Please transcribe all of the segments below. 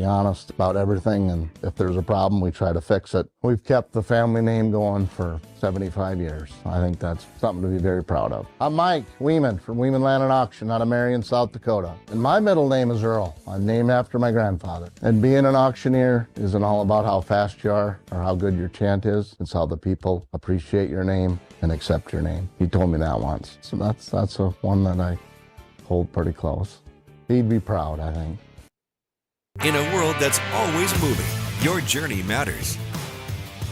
be honest about everything, and if there's a problem, we try to fix it. We've kept the family name going for 75 years. I think that's something to be very proud of. I'm Mike Weeman from Weeman Land and Auction out of Marion, South Dakota. And my middle name is Earl. I'm named after my grandfather. And being an auctioneer isn't all about how fast you are or how good your chant is. It's how the people appreciate your name and accept your name. He told me that once. So that's one that I hold pretty close. He'd be proud, I think. In a world that's always moving, your journey matters.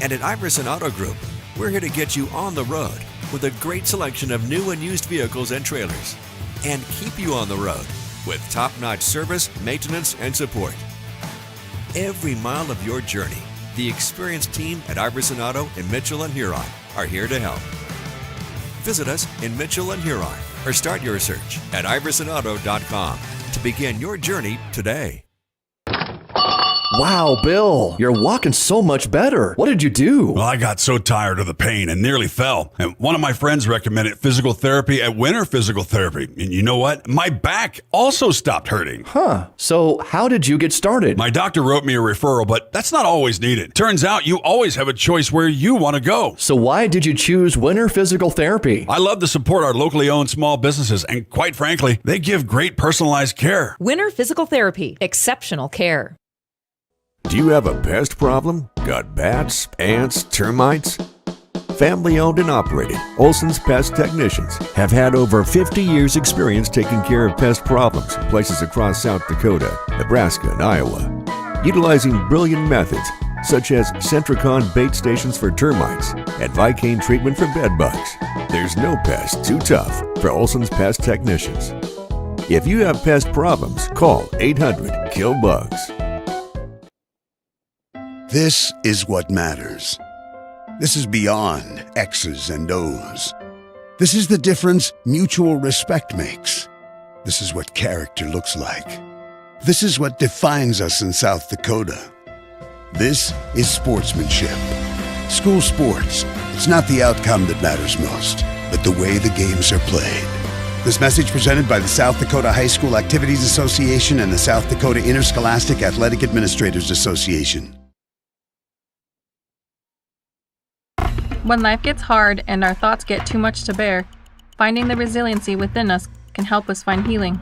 And at Iverson Auto Group, we're here to get you on the road with a great selection of new and used vehicles and trailers, and keep you on the road with top-notch service, maintenance, and support. Every mile of your journey, the experienced team at Iverson Auto in Mitchell and Huron are here to help. Visit us in Mitchell and Huron or start your search at iversonauto.com to begin your journey today. Wow, Bill, you're walking so much better. What did you do? Well, I got so tired of the pain and nearly fell. And one of my friends recommended physical therapy at Winter Physical Therapy. And you know what? My back also stopped hurting. Huh. So how did you get started? My doctor wrote me a referral, but that's not always needed. Turns out you always have a choice where you want to go. So why did you choose Winter Physical Therapy? I love to support our locally owned small businesses, and quite frankly, they give great personalized care. Winter Physical Therapy. Exceptional care. Do you have a pest problem? Got bats, ants, termites? Family owned and operated, Olson's Pest Technicians have had over 50 years experience taking care of pest problems in places across South Dakota, Nebraska, and Iowa. Utilizing brilliant methods such as Centricon bait stations for termites and Vicane treatment for bed bugs. There's no pest too tough for Olson's Pest Technicians. If you have pest problems, call 800-KILL-BUGS. This is what matters. This is beyond X's and O's. This is the difference mutual respect makes. This is what character looks like. This is what defines us in South Dakota. This is sportsmanship. School sports, it's not the outcome that matters most, but the way the games are played. This message presented by the South Dakota High School Activities Association and the South Dakota Interscholastic Athletic Administrators Association. When life gets hard and our thoughts get too much to bear, finding the resiliency within us can help us find healing.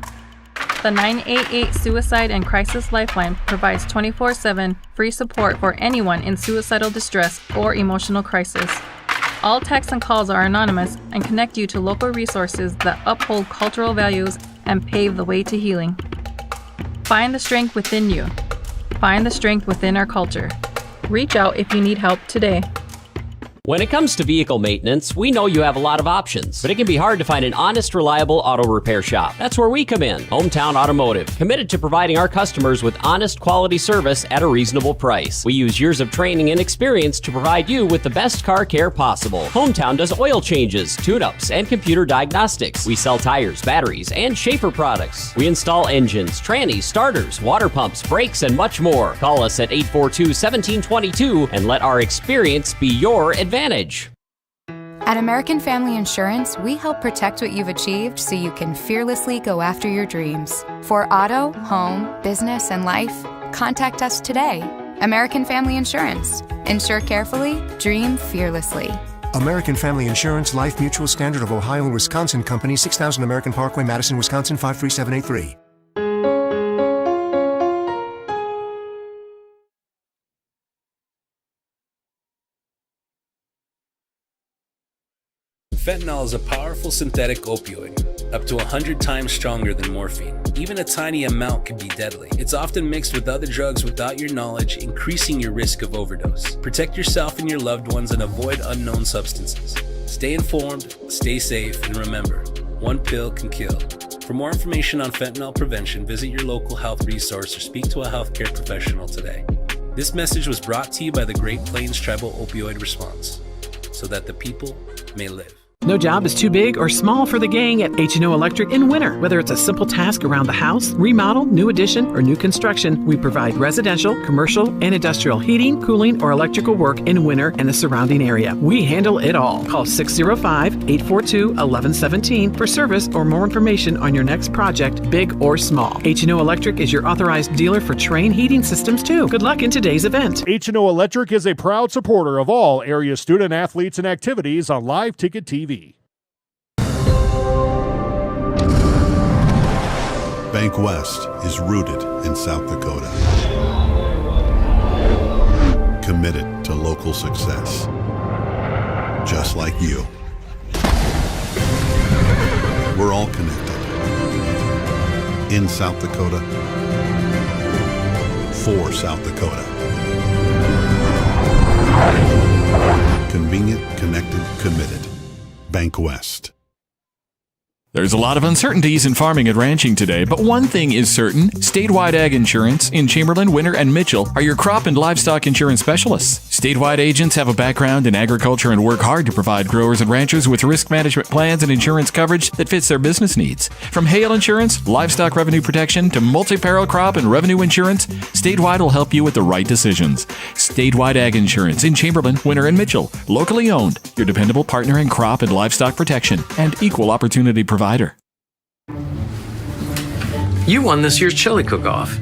The 988 Suicide and Crisis Lifeline provides 24/7 free support for anyone in suicidal distress or emotional crisis. All texts and calls are anonymous and connect you to local resources that uphold cultural values and pave the way to healing. Find the strength within you. Find the strength within our culture. Reach out if you need help today. When it comes to vehicle maintenance, we know you have a lot of options, but it can be hard to find an honest, reliable auto repair shop. That's where we come in, Hometown Automotive, committed to providing our customers with honest, quality service at a reasonable price. We use years of training and experience to provide you with the best car care possible. Hometown does oil changes, tune-ups, and computer diagnostics. We sell tires, batteries, and Schaefer products. We install engines, trannies, starters, water pumps, brakes, and much more. Call us at 842-1722 and let our experience be your advantage. At American Family Insurance, we help protect what you've achieved so you can fearlessly go after your dreams. For auto, home, business, and life, contact us today. American Family Insurance. Insure carefully, dream fearlessly. American Family Insurance, Life Mutual, Standard of Ohio and Wisconsin Company, 6000 American Parkway, Madison, Wisconsin, 53783. Fentanyl is a powerful synthetic opioid, up to 100 times stronger than morphine. Even a tiny amount can be deadly. It's often mixed with other drugs without your knowledge, increasing your risk of overdose. Protect yourself and your loved ones and avoid unknown substances. Stay informed, stay safe, and remember, one pill can kill. For more information on fentanyl prevention, visit your local health resource or speak to a healthcare professional today. This message was brought to you by the Great Plains Tribal Opioid Response, so that the people may live. No job is too big or small for the gang at H&O Electric in winter. Whether it's a simple task around the house, remodel, new addition, or new construction, we provide residential, commercial, and industrial heating, cooling, or electrical work in winter and the surrounding area. We handle it all. Call 605-842-1117 for service or more information on your next project, big or small. H&O Electric is your authorized dealer for Trane heating systems too. Good luck in today's event. H&O Electric is a proud supporter of all area student athletes and activities on Live Ticket TV. Bank West is rooted in South Dakota. Committed to local success. Just like you. We're all connected. In South Dakota. For South Dakota. Convenient, connected, committed. Bank West. There's a lot of uncertainties in farming and ranching today, but one thing is certain. Statewide Ag Insurance in Chamberlain, Winter, and Mitchell are your crop and livestock insurance specialists. Statewide agents have a background in agriculture and work hard to provide growers and ranchers with risk management plans and insurance coverage that fits their business needs. From hail insurance, livestock revenue protection, to multi-peril crop and revenue insurance, Statewide will help you with the right decisions. Statewide Ag Insurance in Chamberlain, Winter, and Mitchell. Locally owned, your dependable partner in crop and livestock protection and equal opportunity provider. You won this year's chili cook-off.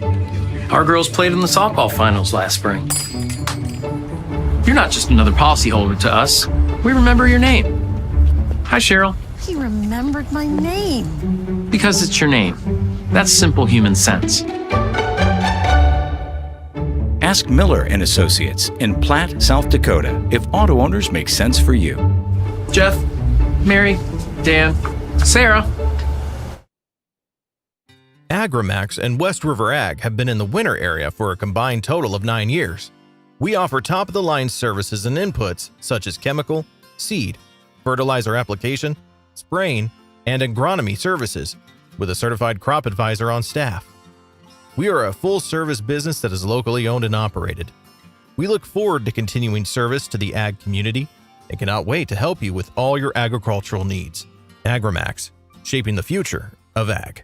Our girls played in the softball finals last spring. You're not just another policyholder to us. We remember your name. Hi, Cheryl. He remembered my name. Because it's your name. That's simple human sense. Ask Miller and Associates in Platte, South Dakota, if auto owners make sense for you. Jeff, Mary, Dan, Sarah. Agrimax and West River Ag have been in the winter area for a combined total of 9 years. We offer top-of-the-line services and inputs such as chemical, seed, fertilizer application, spraying, and agronomy services with a certified crop advisor on staff. We are a full-service business that is locally owned and operated. We look forward to continuing service to the ag community and cannot wait to help you with all your agricultural needs. Agrimax, shaping the future of ag.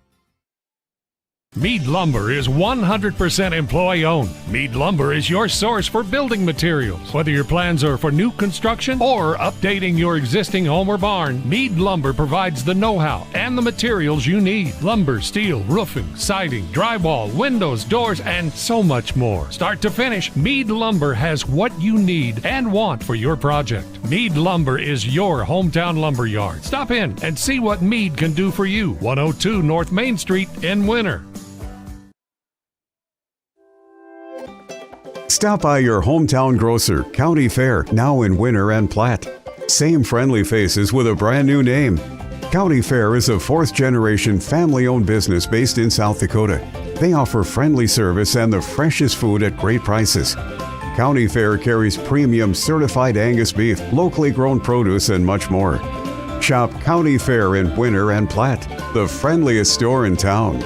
Mead Lumber is 100% employee-owned. Mead Lumber is your source for building materials. Whether your plans are for new construction or updating your existing home or barn, Mead Lumber provides the know-how and the materials you need. Lumber, steel, roofing, siding, drywall, windows, doors, and so much more. Start to finish, Mead Lumber has what you need and want for your project. Mead Lumber is your hometown lumber yard. Stop in and see what Mead can do for you. 102 North Main Street in Winter. Stop by your hometown grocer, County Fair, now in Winter and Platte. Same friendly faces with a brand new name. County Fair is a fourth-generation family-owned business based in South Dakota. They offer friendly service and the freshest food at great prices. County Fair carries premium certified Angus beef, locally grown produce, and much more. Shop County Fair in Winter and Platte, the friendliest store in town.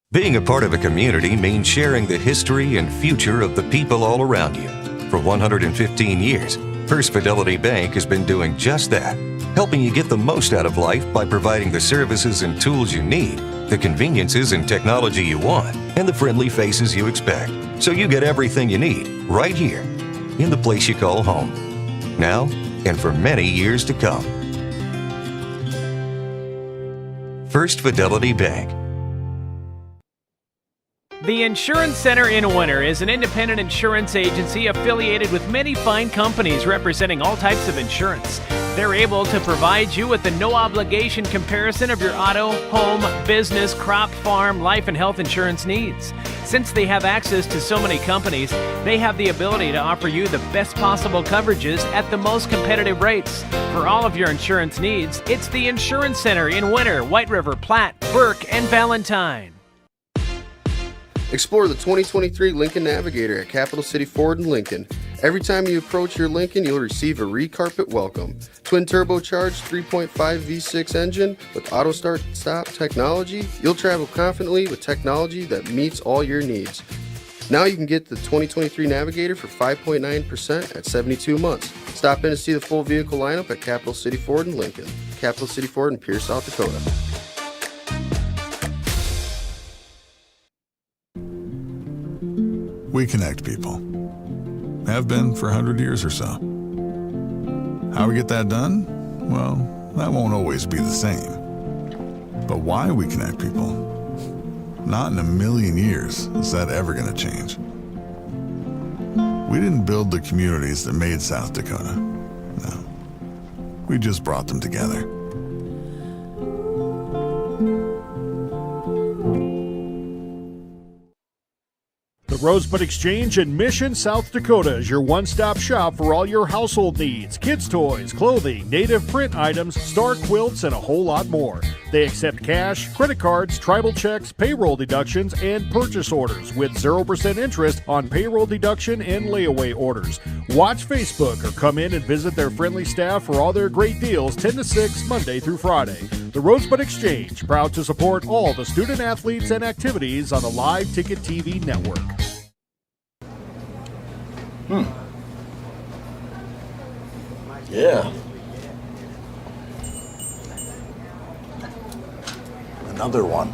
Being a part of a community means sharing the history and future of the people all around you. For 115 years, First Fidelity Bank has been doing just that, helping you get the most out of life by providing the services and tools you need, the conveniences and technology you want, and the friendly faces you expect. So you get everything you need right here, in the place you call home. Now and for many years to come. First Fidelity Bank. The Insurance Center in Winter is an independent insurance agency affiliated with many fine companies representing all types of insurance. They're able to provide you with a no-obligation comparison of your auto, home, business, crop, farm, life, and health insurance needs. Since they have access to so many companies, they have the ability to offer you the best possible coverages at the most competitive rates. For all of your insurance needs, it's the Insurance Center in Winter, White River, Platte, Burke, and Valentine. Explore the 2023 Lincoln Navigator at Capital City Ford in Lincoln. Every time you approach your Lincoln, you'll receive a re-carpet welcome. Twin turbocharged 3.5 V6 engine with auto start-stop technology. You'll travel confidently with technology that meets all your needs. Now you can get the 2023 Navigator for 5.9% at 72 months. Stop in to see the full vehicle lineup at Capital City Ford in Lincoln. Capital City Ford in Pierce, South Dakota. We connect people. Have been for 100 years or so. How we get that done? Well, that won't always be the same. But why we connect people? Not in a million years is that ever going to change. We didn't build the communities that made South Dakota. No. We just brought them together. The Rosebud Exchange in Mission, South Dakota is your one-stop shop for all your household needs, kids' toys, clothing, native print items, star quilts, and a whole lot more. They accept cash, credit cards, tribal checks, payroll deductions, and purchase orders with 0% interest on payroll deduction and layaway orders. Watch Facebook or come in and visit their friendly staff for all their great deals 10 to 6 Monday through Friday. The Rosebud Exchange, proud to support all the student athletes and activities on the Live Ticket TV network. Yeah. Another one.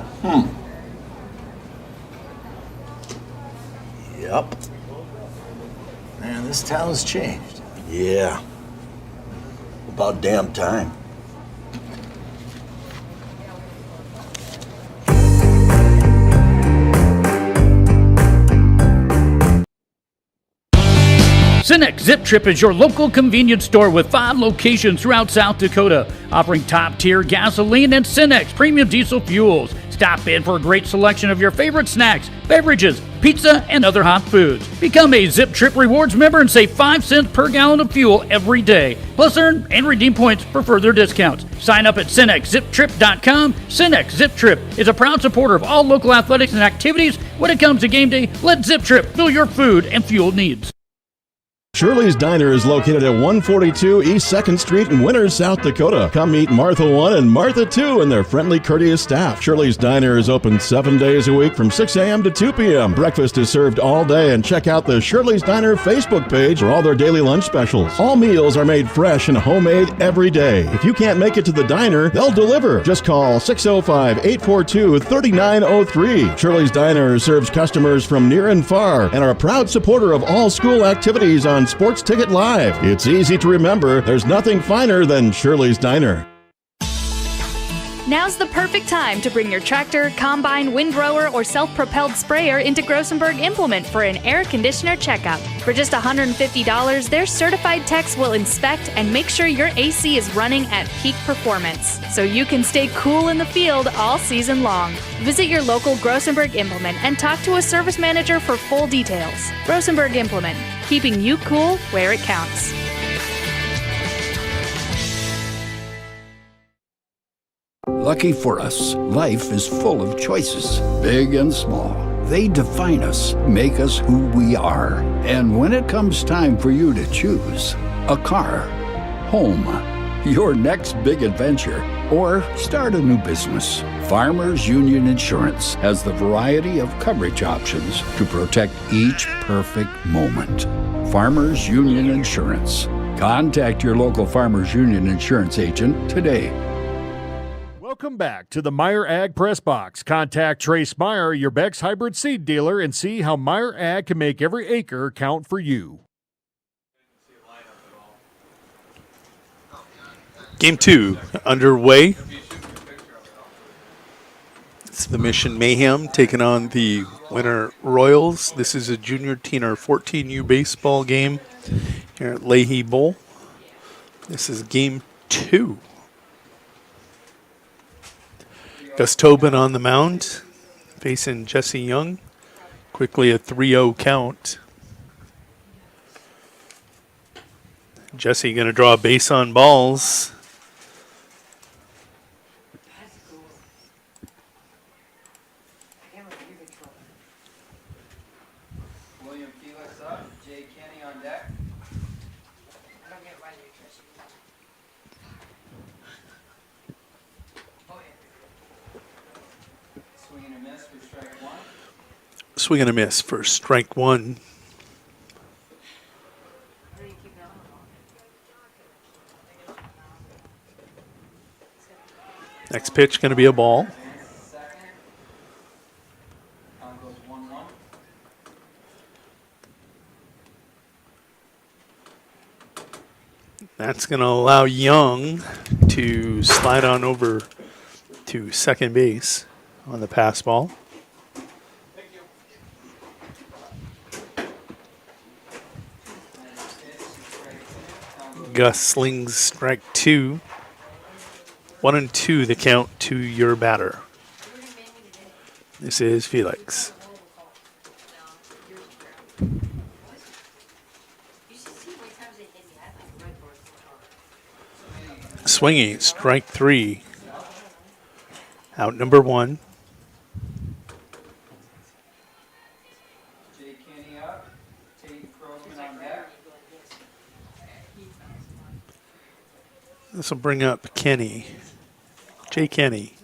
Yep. Man, this town's changed. Yeah. About damn time. Cenex Zip Trip is your local convenience store with 5 locations throughout South Dakota, offering top-tier gasoline and Cenex premium diesel fuels. Stop in for a great selection of your favorite snacks, beverages, pizza, and other hot foods. Become a Zip Trip Rewards member and save 5 cents per gallon of fuel every day. Plus, earn and redeem points for further discounts. Sign up at CenexZipTrip.com. Cenex Zip Trip is a proud supporter of all local athletics and activities. When it comes to game day, let Zip Trip fill your food and fuel needs. Shirley's Diner is located at 142 East 2nd Street in Winters, South Dakota. Come meet Martha 1 and Martha 2 and their friendly, courteous staff. Shirley's Diner is open 7 days a week from 6 a.m. to 2 p.m. Breakfast is served all day, and check out the Shirley's Diner Facebook page for all their daily lunch specials. All meals are made fresh and homemade every day. If you can't make it to the diner, they'll deliver. Just call 605-842-3903. Shirley's Diner serves customers from near and far and are a proud supporter of all school activities on Sports Ticket Live. It's easy to remember. There's nothing finer than Shirley's Diner. Now's the perfect time to bring your tractor, combine, windrower, or self-propelled sprayer into Grossenberg Implement for an air conditioner checkup. For just $150, their certified techs will inspect and make sure your AC is running at peak performance, so you can stay cool in the field all season long. Visit your local Grossenberg Implement and talk to a service manager for full details. Grossenberg Implement, keeping you cool where it counts. Lucky for us, life is full of choices, big and small. They define us, make us who we are. And when it comes time for you to choose, a car, home, your next big adventure, or start a new business, Farmers Union Insurance has the variety of coverage options to protect each perfect moment. Farmers Union Insurance. Contact your local Farmers Union Insurance agent today. Welcome back to the Meyer Ag Press Box. Contact Trace Meyer, your Beck's hybrid seed dealer, and see how Meyer Ag can make every acre count for you. Game 2 underway. It's the Mission Mayhem taking on the Winter Royals. This is a junior teen or 14U baseball game here at Leahy Bowl. This is game 2. Gus Tobin on the mound, facing Jesse Young. Quickly a 3-0 count. Jesse going to draw a base on balls. Swing and a miss for strike one. Next pitch going to be a ball. That's going to allow Young to slide on over to second base on the pass ball. Gus slings strike two. 1-2 the count to your batter. This is Felix. Swinging, strike three. Out number one. This will bring up Kenny. Jay Kenny.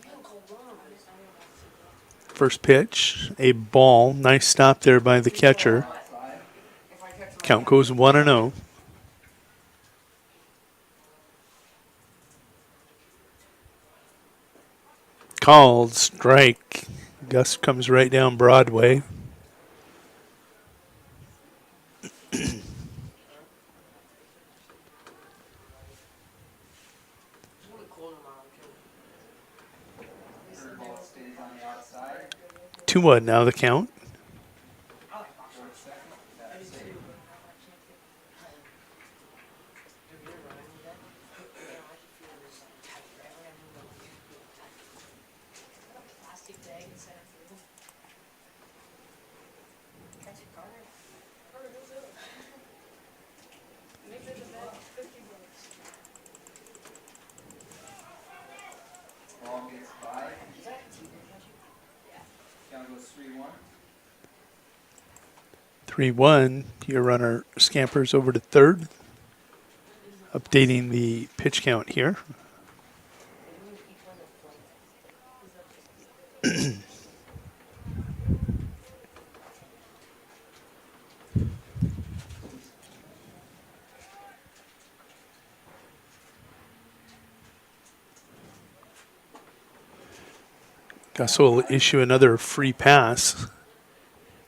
First pitch, a ball. Nice stop there by the catcher. Count goes 1-0. Called strike. Gus comes right down Broadway. Two one now the count. Ball gets by. Count goes 3-1. 3-1. Your runner scampers over to third. Updating the pitch count here. Gus will issue another free pass.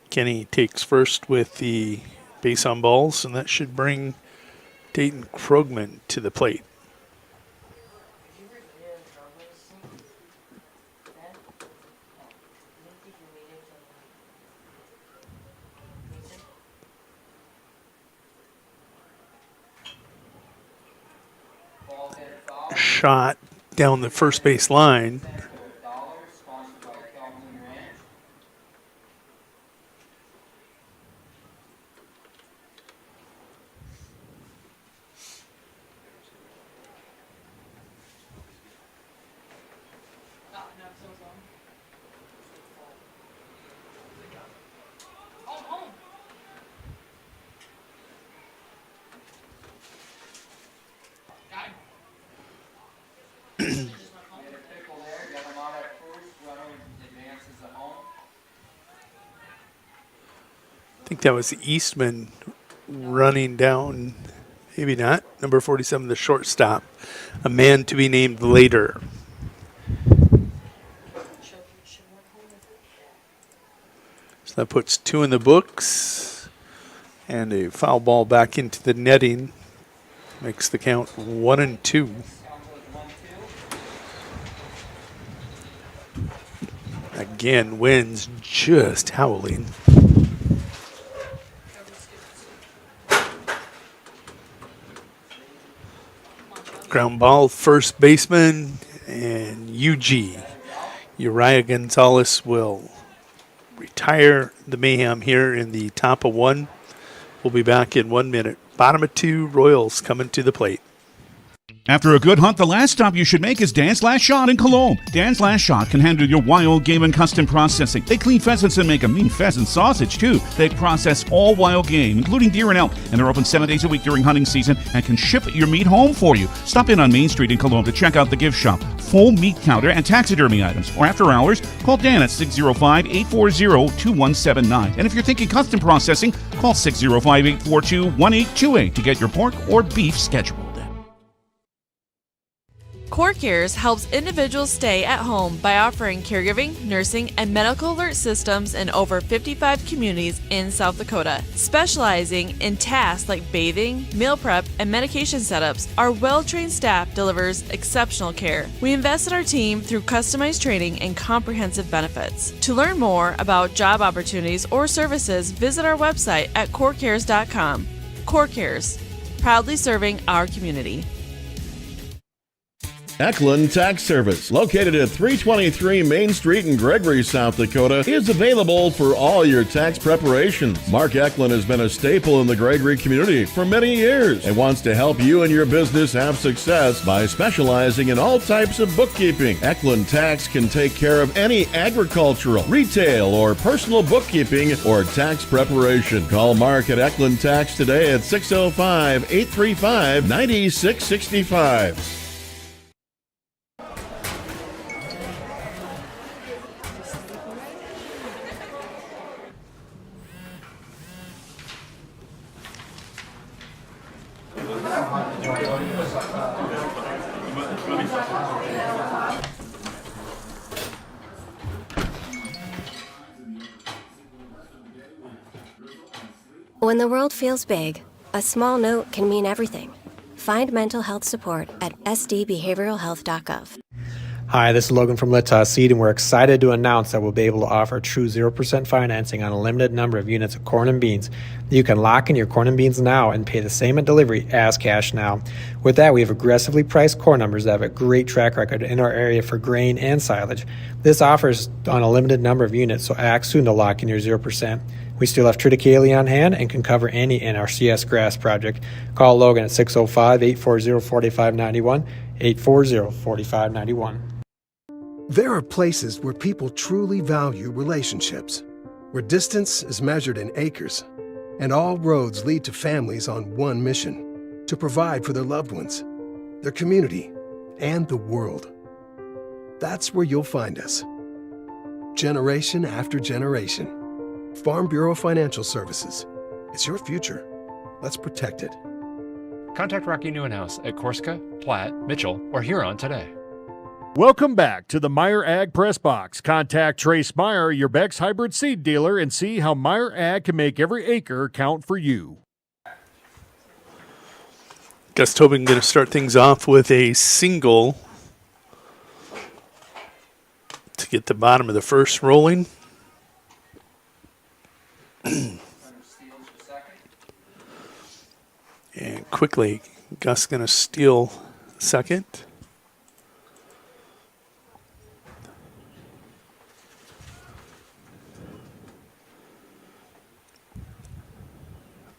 Kenny takes first with the base on balls, and that should bring Dayton Krogman to the plate. Shot down the first base line. I think that was Eastman running down, maybe not, number 47, the shortstop. A man to be named later. So that puts two in the books, and a foul ball back into the netting makes the count 1-2. Again, winds just howling. Ground ball, first baseman, and Uriah Gonzalez will retire the mayhem here in the top of one. We'll be back in 1 minute. Bottom of two, Royals coming to the plate. After a good hunt, the last stop you should make is Dan's Last Shot in Colome. Dan's Last Shot can handle your wild game and custom processing. They clean pheasants and make a mean pheasant sausage, too. They process all wild game, including deer and elk, and they're open 7 days a week during hunting season and can ship your meat home for you. Stop in on Main Street in Colome to check out the gift shop, full meat counter, and taxidermy items. Or after hours, call Dan at 605-840-2179. And if you're thinking custom processing, call 605-842-1828 to get your pork or beef scheduled. CoreCares helps individuals stay at home by offering caregiving, nursing, and medical alert systems in over 55 communities in South Dakota. Specializing in tasks like bathing, meal prep, and medication setups, our well-trained staff delivers exceptional care. We invest in our team through customized training and comprehensive benefits. To learn more about job opportunities or services, visit our website at corecares.com. CoreCares, proudly serving our community. Eklund Tax Service, located at 323 Main Street in Gregory, South Dakota, is available for all your tax preparations. Mark Eklund has been a staple in the Gregory community for many years and wants to help you and your business have success by specializing in all types of bookkeeping. Eklund Tax can take care of any agricultural, retail, or personal bookkeeping or tax preparation. Call Mark at Eklund Tax today at 605-835-9665. When the world feels big, a small note can mean everything. Find mental health support at sdbehavioralhealth.gov. Hi, this is Logan from Littoss Seed, and we're excited to announce that we'll be able to offer true 0% financing on a limited number of units of corn and beans. You can lock in your corn and beans now and pay the same at delivery as cash now. With that, we have aggressively priced corn numbers that have a great track record in our area for grain and silage. This offers on a limited number of units, so act soon to lock in your 0%. We still have triticale on hand and can cover any NRCS grass project. Call Logan at 605-840-4591, 840-4591. There are places where people truly value relationships, where distance is measured in acres, and all roads lead to families on one mission: to provide for their loved ones, their community, and the world. That's where you'll find us. Generation after generation. Farm Bureau Financial Services. It's your future. Let's protect it. Contact Rocky Newenhouse at Corsica, Platte, Mitchell, or Huron today. Welcome back to the Meyer Ag Press Box. Contact Trace Meyer, your Beck's hybrid seed dealer, and see how Meyer Ag can make every acre count for you. Gus Tobin going to start things off with a single to get the bottom of the first rolling. And quickly, Gus going to steal second.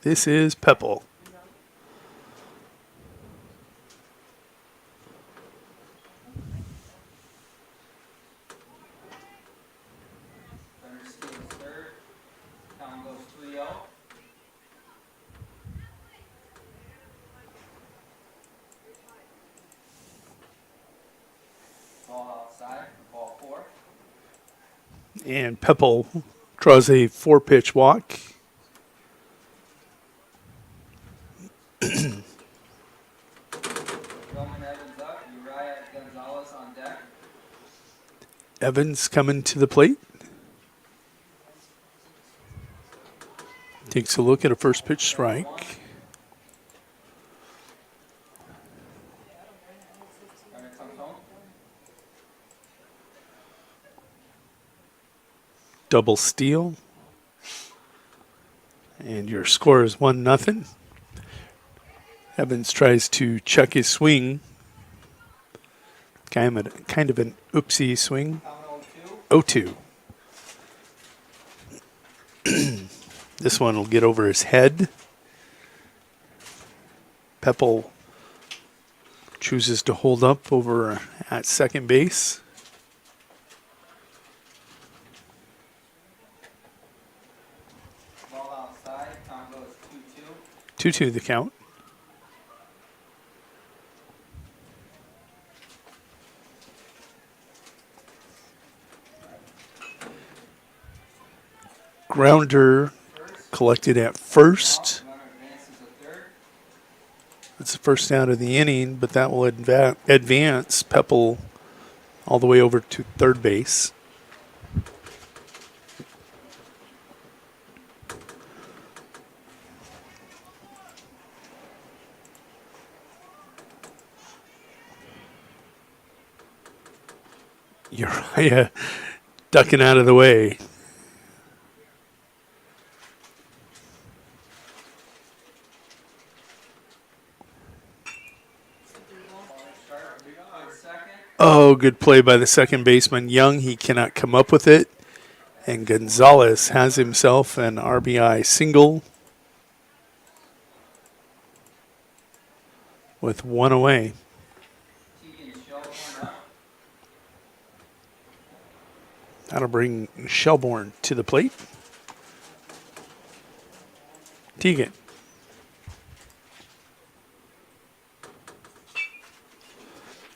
This is Pepple. And Pepple draws a 4-pitch walk. Evans coming to the plate. Takes a look at a first pitch strike. Double steal. And your score is 1-0. Evans tries to check his swing. Kind of an oopsie swing. 0-2. This one will get over his head. Pepple chooses to hold up over at second base. Ball outside. Count goes 2-2. 2-2 the count. Grounder collected at first. It's the first out of the inning, but that will advance Peppel all the way over to third base. Uriah ducking out of the way. Oh, good play by the second baseman. Young, he cannot come up with it. And Gonzalez has himself an RBI single with one away. That'll bring Shelbourne to the plate. Teagan.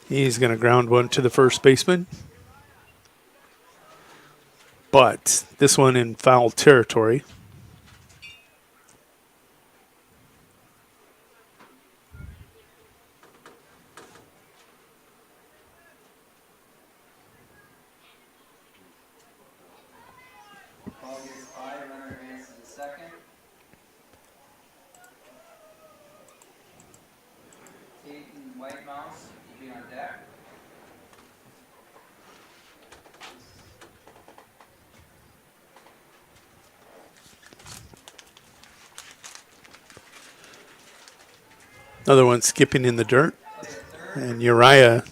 He's going to ground one to the first baseman. But this one in foul territory. Ball gets by. Runner advances to second. Tatum White Mouse will be on deck. Another one skipping in the dirt. And Uriah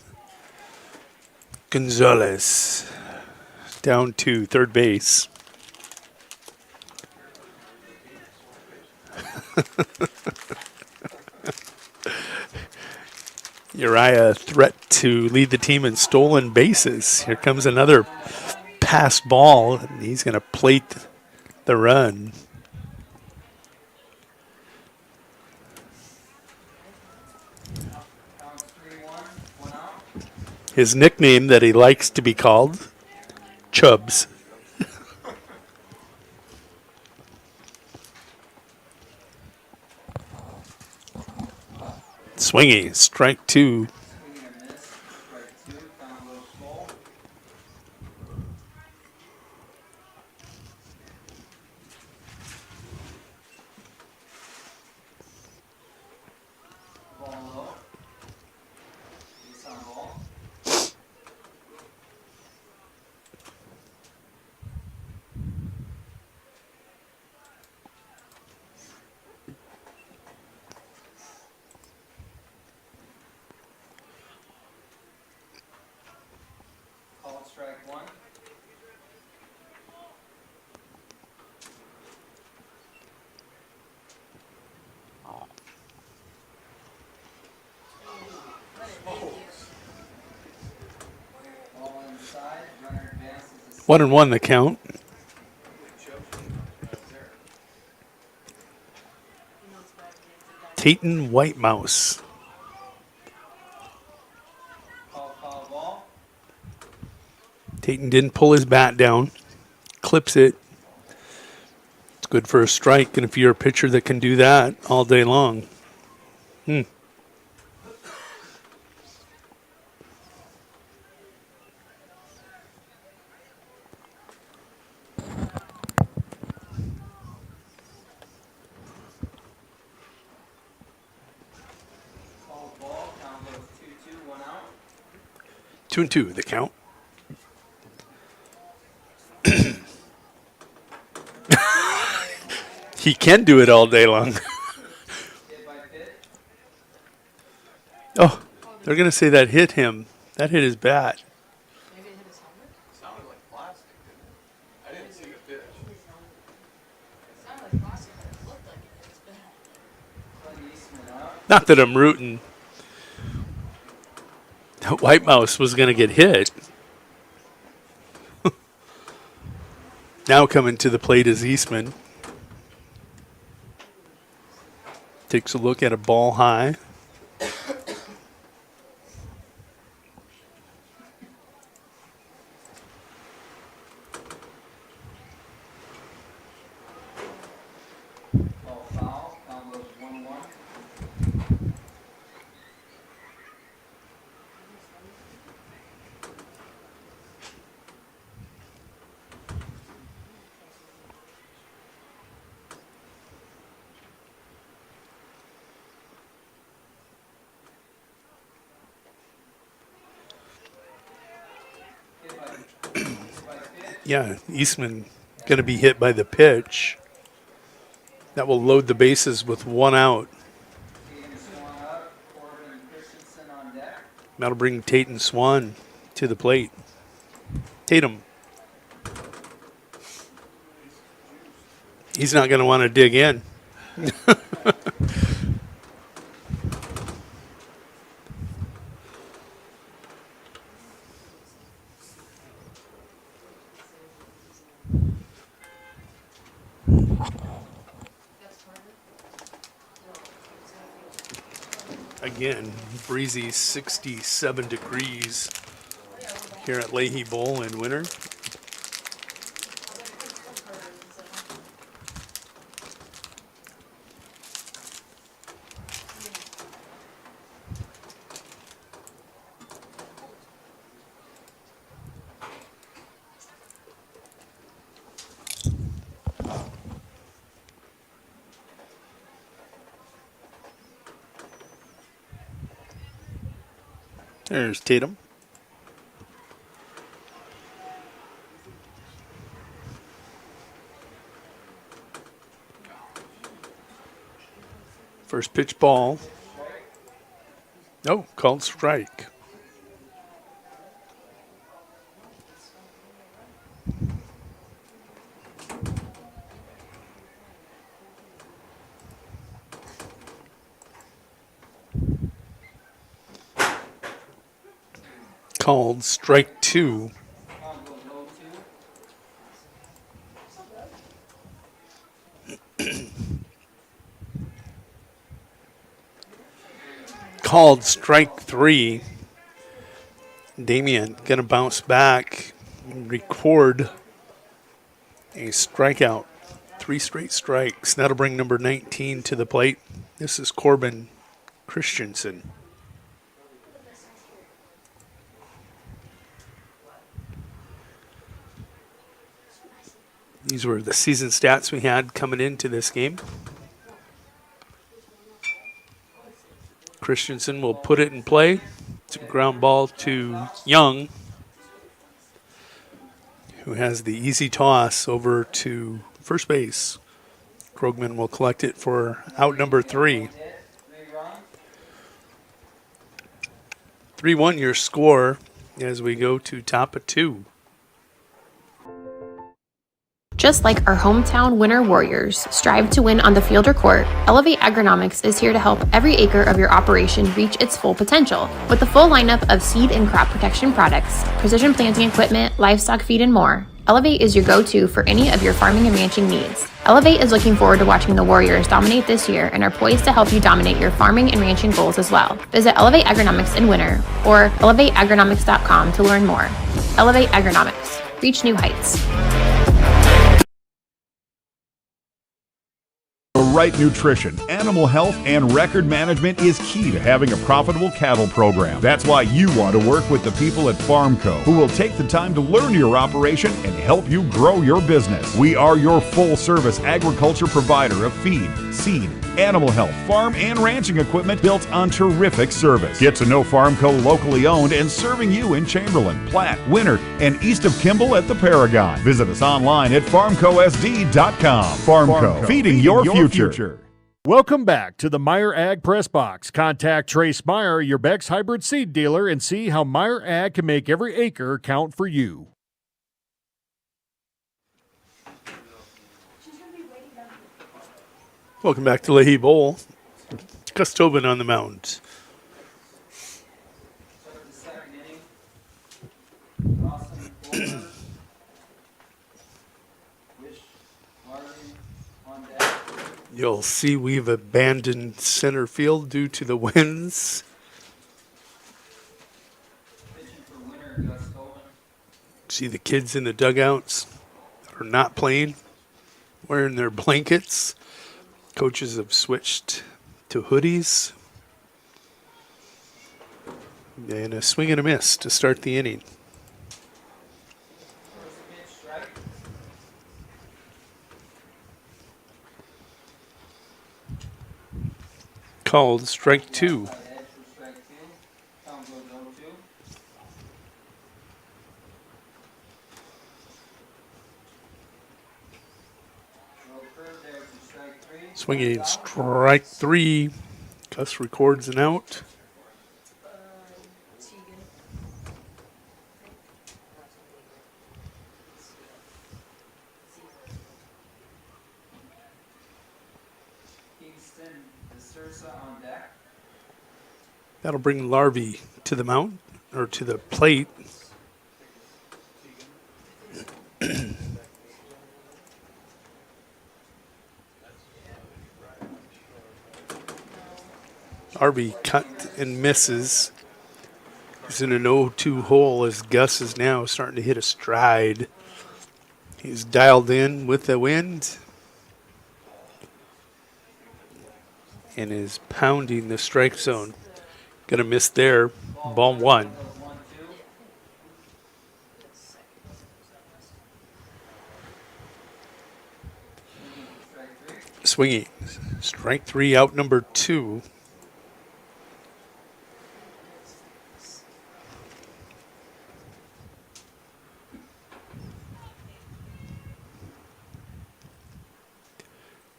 Gonzalez down to third base. Uriah, a threat to lead the team in stolen bases. Here comes another pass ball, and he's going to plate the run. His nickname that he likes to be called, Chubbs. Swinging, strike two. Strike one. Ball inside. Runner advances to 1-1 the count. Tatum White Mouse. foul ball. Tatum didn't pull his bat down, clips it. It's good for a strike, and if you're a pitcher that can do that all day long. Foul ball. Count goes 2-2. 1 out. 2-2 the count. He can do it all day long. Oh, they're going to say that hit him. That hit his bat. Maybe it hit his helmet? Sounded like plastic, didn't it? I didn't see the pitch. It sounded like plastic, but it looked like it hit his bat. Not that I'm rooting White Mouse was going to get hit. Now coming to the plate is Eastman. Takes a look at a ball high. Yeah, Eastman going to be hit by the pitch. That will load the bases with 1 out. That'll bring Tatum Swan to the plate. Tatum. He's not going to want to dig in. Again, breezy 67 degrees here at Leahy Bowl in winter. There's Tatum. First pitch ball. No, called strike. Called strike 2. Called strike 3. Damian going to bounce back and record a strikeout. 3 straight strikes. That'll bring number 19 to the plate. This is Corbin Christensen. These were the season stats we had coming into this game. Christensen will put it in play. It's a ground ball to Young, who has the easy toss over to first base. Krogman will collect it for out number 3. 3-1 your score as we go to top of 2. Just like our hometown winter warriors strive to win on the field or court, Elevate Agronomics is here to help every acre of your operation reach its full potential. With a full lineup of seed and crop protection products, precision planting equipment, livestock feed, and more, Elevate is your go-to for any of your farming and ranching needs. Elevate is looking forward to watching the Warriors dominate this year and are poised to help you dominate your farming and ranching goals as well. Visit Elevate Agronomics in winter or elevateagronomics.com to learn more. Elevate Agronomics. Reach new heights. The right nutrition, animal health, and record management is key to having a profitable cattle program. That's why you want to work with the people at Farmco, who will take the time to learn your operation and help you grow your business. We are your full-service agriculture provider of feed, seed, animal health, farm, and ranching equipment built on terrific service. Get to know Farmco locally owned and serving you in Chamberlain, Platte, Winter, and east of Kimball at the Paragon. Visit us online at farmcosd.com. Farmco, feeding your future. Welcome back to the Meyer Ag Press Box. Contact Trace Meyer, your Beck's hybrid seed dealer, and see how Meyer Ag can make every acre count for you. Welcome back to Leahy Bowl. Gus Tobin on the mound. You'll see we've abandoned center field due to the winds. See the kids in the dugouts that are not playing, wearing their blankets. Coaches have switched to hoodies. And a swing and a miss to start the inning. Called strike two. Swinging strike three. Gus records an out. That'll bring Larvey to the mound, or to the plate. Larvey cut and misses. He's in an 0-2 hole as Gus is now starting to hit a stride. He's dialed in with the wind and is pounding the strike zone. Gonna miss there. Ball one. Swinging. Strike three, out number two.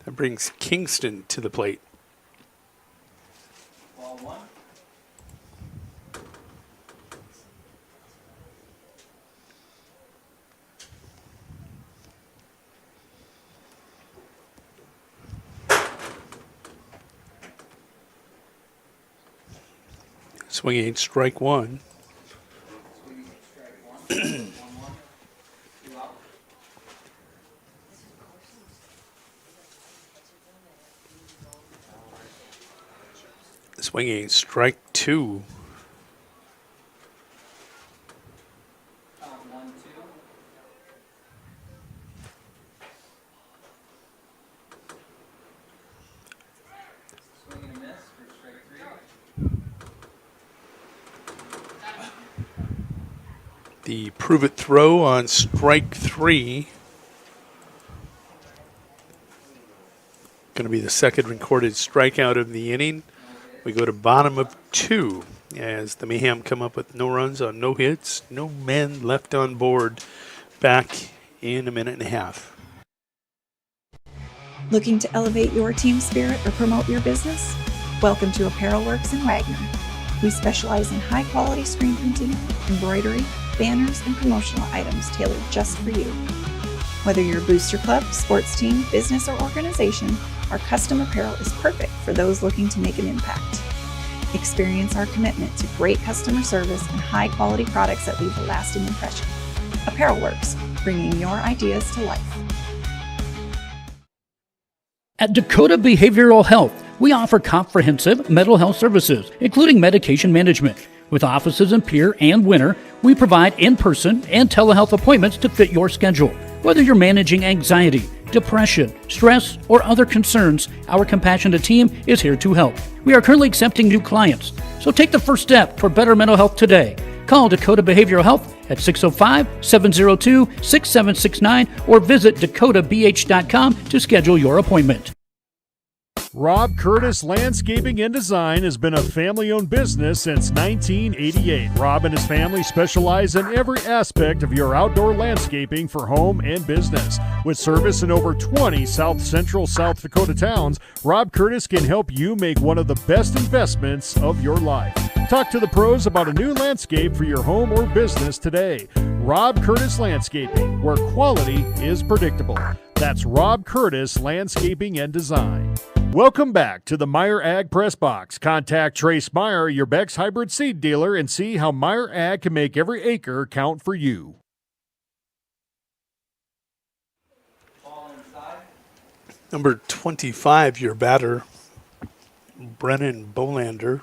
That brings Kingston to the plate. Ball one. Swinging strike one. Swinging strike two. The prove it throw on strike three. Going to be the second recorded strikeout of the inning. We go to bottom of two as the Mayhem come up with no runs on no hits, no men left on board back in a minute and a half. Looking to elevate your team spirit or promote your business? Welcome to Apparel Works in Wagner. We specialize in high-quality screen printing, embroidery, banners, and promotional items tailored just for you. Whether you're a booster club, sports team, business, or organization, our custom apparel is perfect for those looking to make an impact. Experience our commitment to great customer service and high-quality products that leave a lasting impression. Apparel Works, bringing your ideas to life. At Dakota Behavioral Health, we offer comprehensive mental health services, including medication management. With offices in Pierre and Winter, we provide in-person and telehealth appointments to fit your schedule. Whether you're managing anxiety, depression, stress, or other concerns, our compassionate team is here to help. We are currently accepting new clients, so take the first step toward better mental health today. Call Dakota Behavioral Health at 605-702-6769 or visit dakotabh.com to schedule your appointment. Rob Curtis Landscaping and Design has been a family-owned business since 1988. Rob and his family specialize in every aspect of your outdoor landscaping for home and business. With service in over 20 South Central South Dakota towns, Rob Curtis can help you make one of the best investments of your life. Talk to the pros about a new landscape for your home or business today. Rob Curtis Landscaping, where quality is predictable. That's Rob Curtis Landscaping and Design. Welcome back to the Meyer Ag Press Box. Contact Trace Meyer, your Beck's hybrid seed dealer, and see how Meyer Ag can make every acre count for you. Number 25, your batter, Brennan Bolander.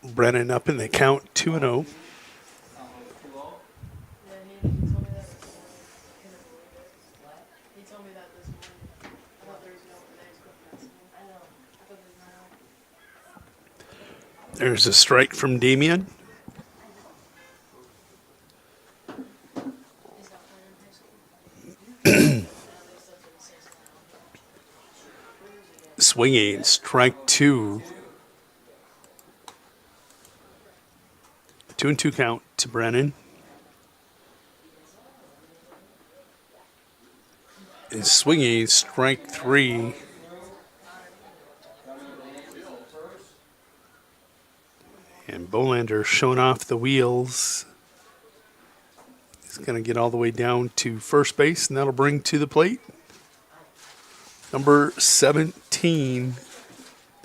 Brennan up in the count, 2-0. There's a strike from Damien. Swinging, strike 2. 2-2 count to Brennan. And swinging, strike 3. And Bolander showing off the wheels. He's going to get all the way down to first base, and that'll bring to the plate number 17.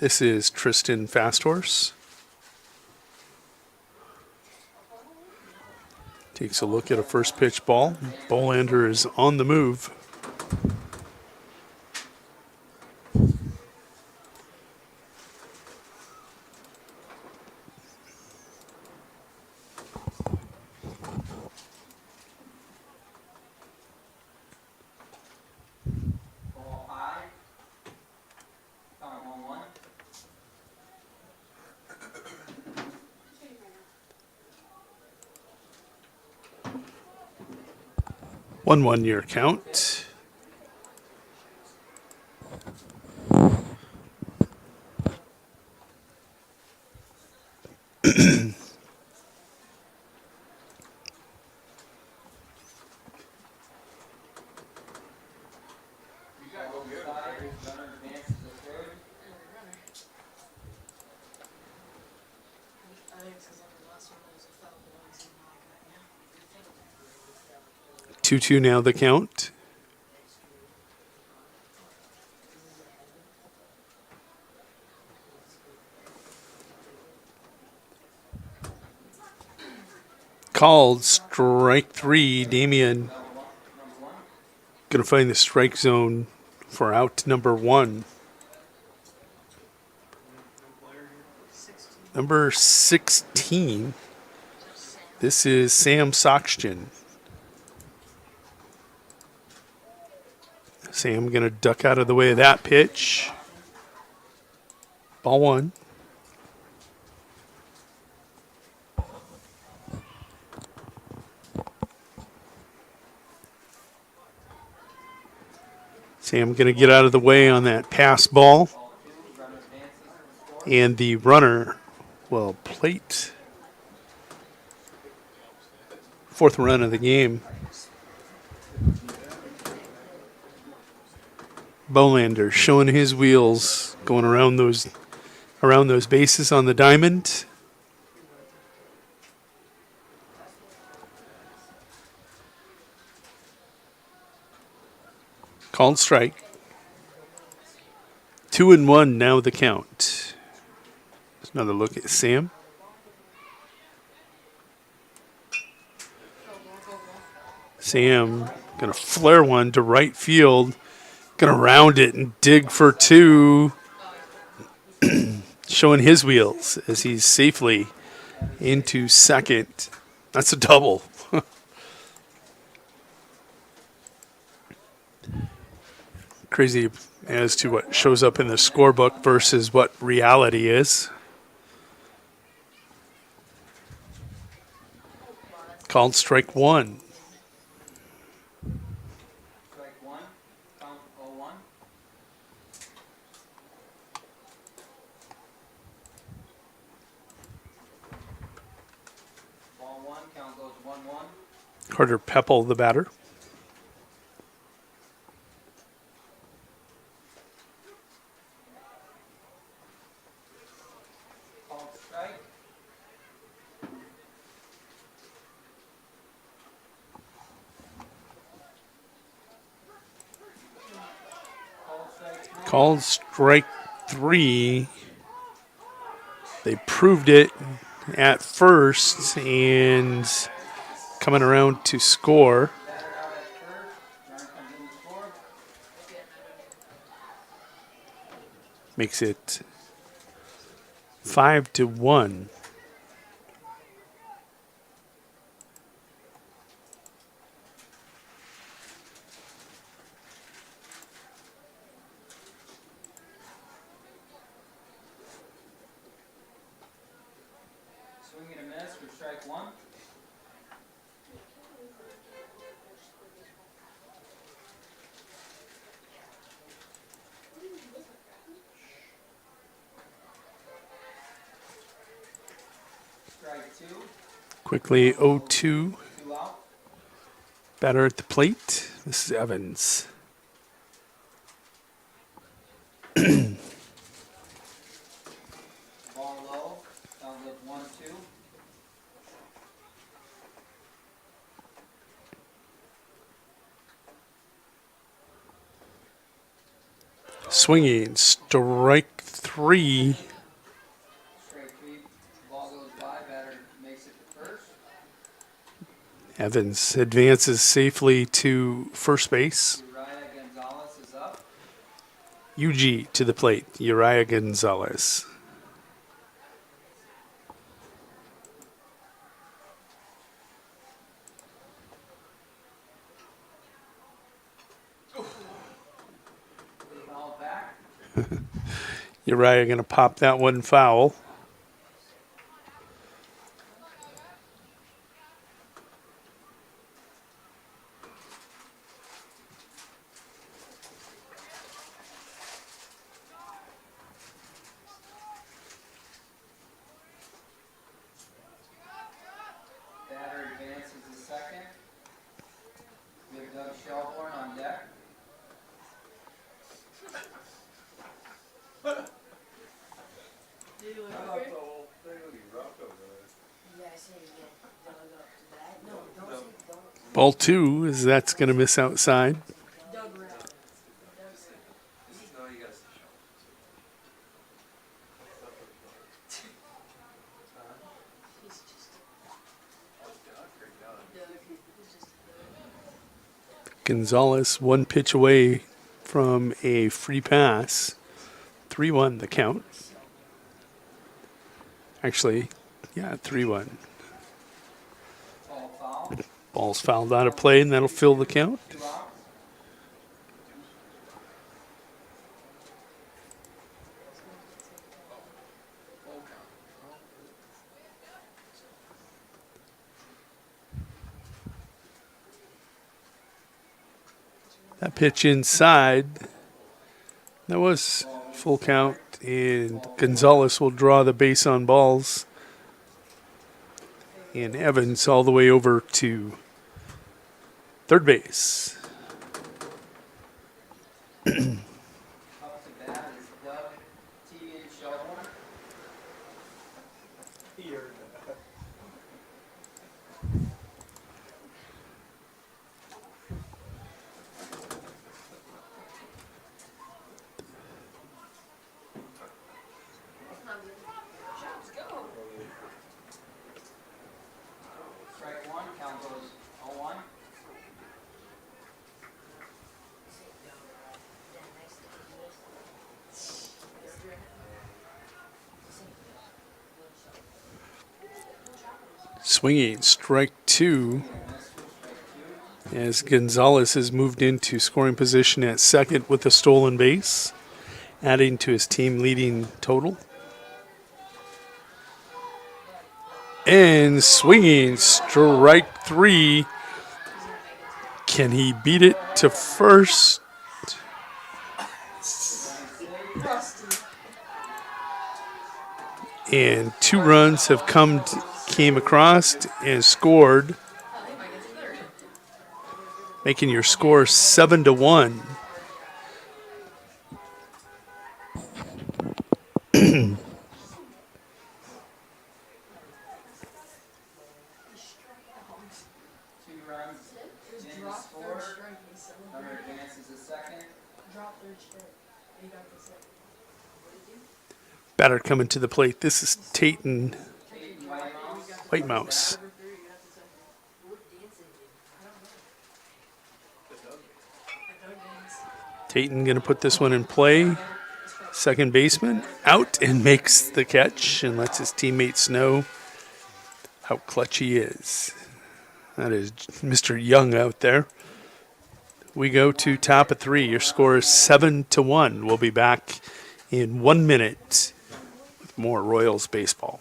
This is Tristan Fasthorse. Takes a look at a first pitch ball. Bolander is on the move. One year count. Two now the count. Called strike 3. Damien going to find the strike zone for out number 1. Number 16. This is Sam Soxton. Sam going to duck out of the way of that pitch. Ball 1. Sam going to get out of the way on that pass ball. And the runner will plate. 4th run of the game. Bolander showing his wheels, going around those bases on the diamond. Called strike. 2-1 now the count. There's another look at Sam. Sam gonna flare one to right field. Gonna round it and dig for 2. Showing his wheels as he's safely into second. That's a double. Crazy as to what shows up in the scorebook versus what reality is. Called strike 1. Carter Pepple, the batter. Called strike 3. They proved it at first and coming around to score. Makes it 5-1. Swing and a miss for strike 1. Strike 2. Quickly 0-2. 2 out. Batter at the plate. This is Evans. Ball low. Sounds like 1-2. Swinging, strike 3. Strike 3. Ball goes by. Batter makes it to first. Evans advances safely to first base. Uriah Gonzalez is up. UG to the plate, Uriah Gonzalez. Foul back. Uriah going to pop that one foul. Batter advances to second. We have Doug Shelbourne on deck. Ball 2, as that's going to miss outside. Gonzalez 1 pitch away from a free pass. 3-1 the count. Actually, yeah, 3-1. Ball's fouled out of play, and that'll fill the count. That pitch inside. That was full count, and Gonzalez will draw the base on balls. And Evans all the way over to third base. Up to bat is Doug T. Shelbourne. Strike 1, count goes 0-1. Swinging, strike 2. As Gonzalez has moved into scoring position at second with a stolen base, adding to his team leading total. And swinging, strike 3. Can he beat it to first? And 2 runs have came across and scored, making your score 7-1. Batter coming to the plate. This is Tayton White Mouse. Tayton going to put this one in play. Second baseman out and makes the catch and lets his teammates know how clutch he is. That is Mr. Young out there. We go to top of 3. Your score is 7-1. We'll be back in 1 minute with more Royals baseball.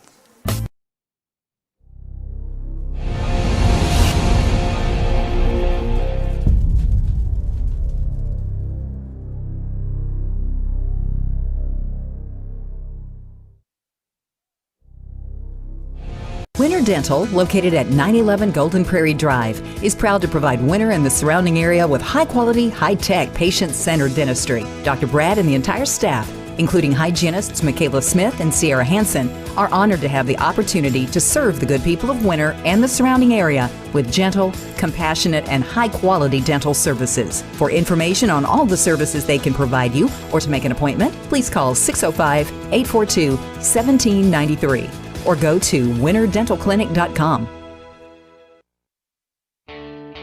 Winter Dental, located at 911 Golden Prairie Drive, is proud to provide Winter and the surrounding area with high-quality, high-tech, patient-centered dentistry. Dr. Brad and the entire staff, including hygienists Michaela Smith and Sierra Hansen, are honored to have the opportunity to serve the good people of Winter and the surrounding area with gentle, compassionate, and high-quality dental services. For information on all the services they can provide you or to make an appointment, please call 605-842-1793. or go to winterdentalclinic.com.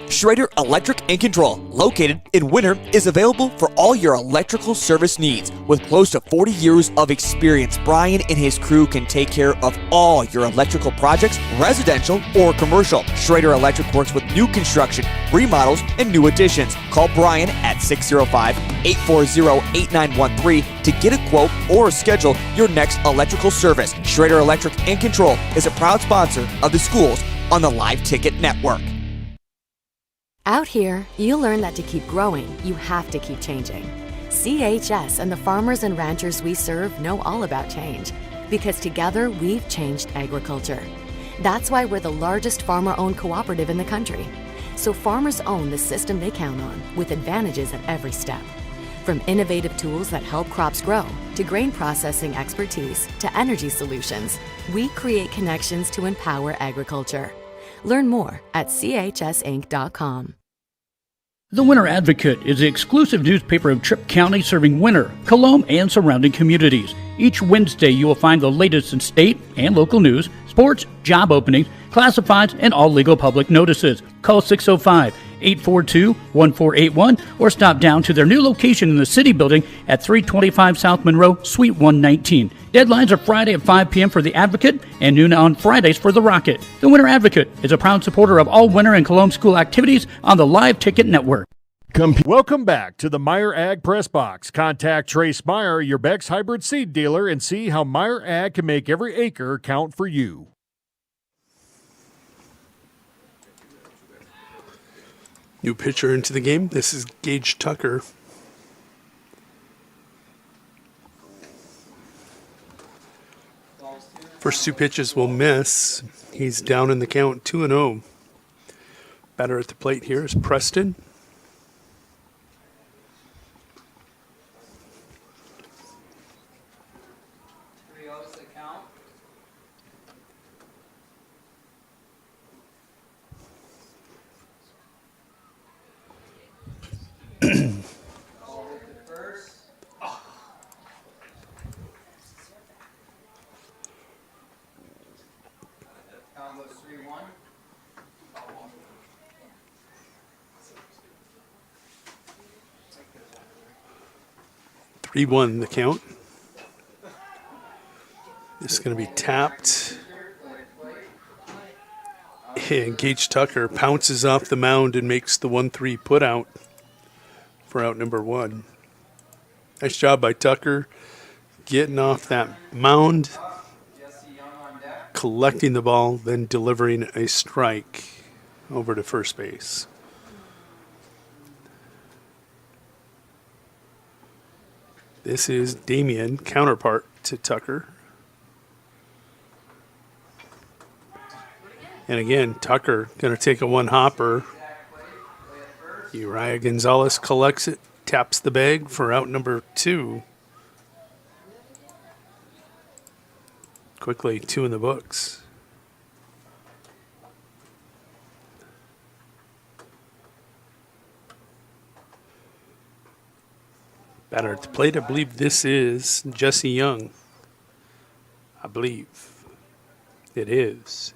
Schrader Electric and Control, located in Winter, is available for all your electrical service needs. With close to 40 years of experience, Brian and his crew can take care of all your electrical projects, residential or commercial. Schrader Electric works with new construction, remodels, and new additions. Call Brian at 605-840-8913 to get a quote or schedule your next electrical service. Schrader Electric and Control is a proud sponsor of the schools on the Live Ticket Network. Out here, you learn that to keep growing, you have to keep changing. CHS and the farmers and ranchers we serve know all about change, because together we've changed agriculture. That's why we're the largest farmer-owned cooperative in the country. So farmers own the system they count on, with advantages at every step. From innovative tools that help crops grow, to grain processing expertise, to energy solutions, we create connections to empower agriculture. Learn more at chsinc.com. The Winter Advocate is the exclusive newspaper of Tripp County, serving Winter, Colome, and surrounding communities. Each Wednesday you will find the latest in state and local news, sports, job openings, classifieds, and all legal public notices. Call 605-842-1481 or stop down to their new location in the City Building at 325 South Monroe, Suite 119. Deadlines are Friday at 5 p.m. for the Advocate and noon on Fridays for the Rocket. The Winter Advocate is a proud supporter of all Winter and Colome school activities on the Live Ticket Network. Welcome back to the Meyer Ag Press Box. Contact Trace Meyer, your Beck's hybrid seed dealer, and see how Meyer Ag can make every acre count for you. New pitcher into the game. This is Gage Tucker. First 2 pitches will miss. He's down in the count, 2-0. Batter at the plate here is Preston. He won the count. This is going to be tapped. And Gage Tucker pounces off the mound and makes the 1-3 put out for out number 1. Nice job by Tucker getting off that mound, collecting the ball, then delivering a strike over to first base. This is Damian, counterpart to Tucker. And again, Tucker going to take a one-hopper. Uriah Gonzalez collects it, taps the bag for out number 2. Quickly, 2 in the books. Batter at the plate, I believe this is Jesse Young. I believe it is.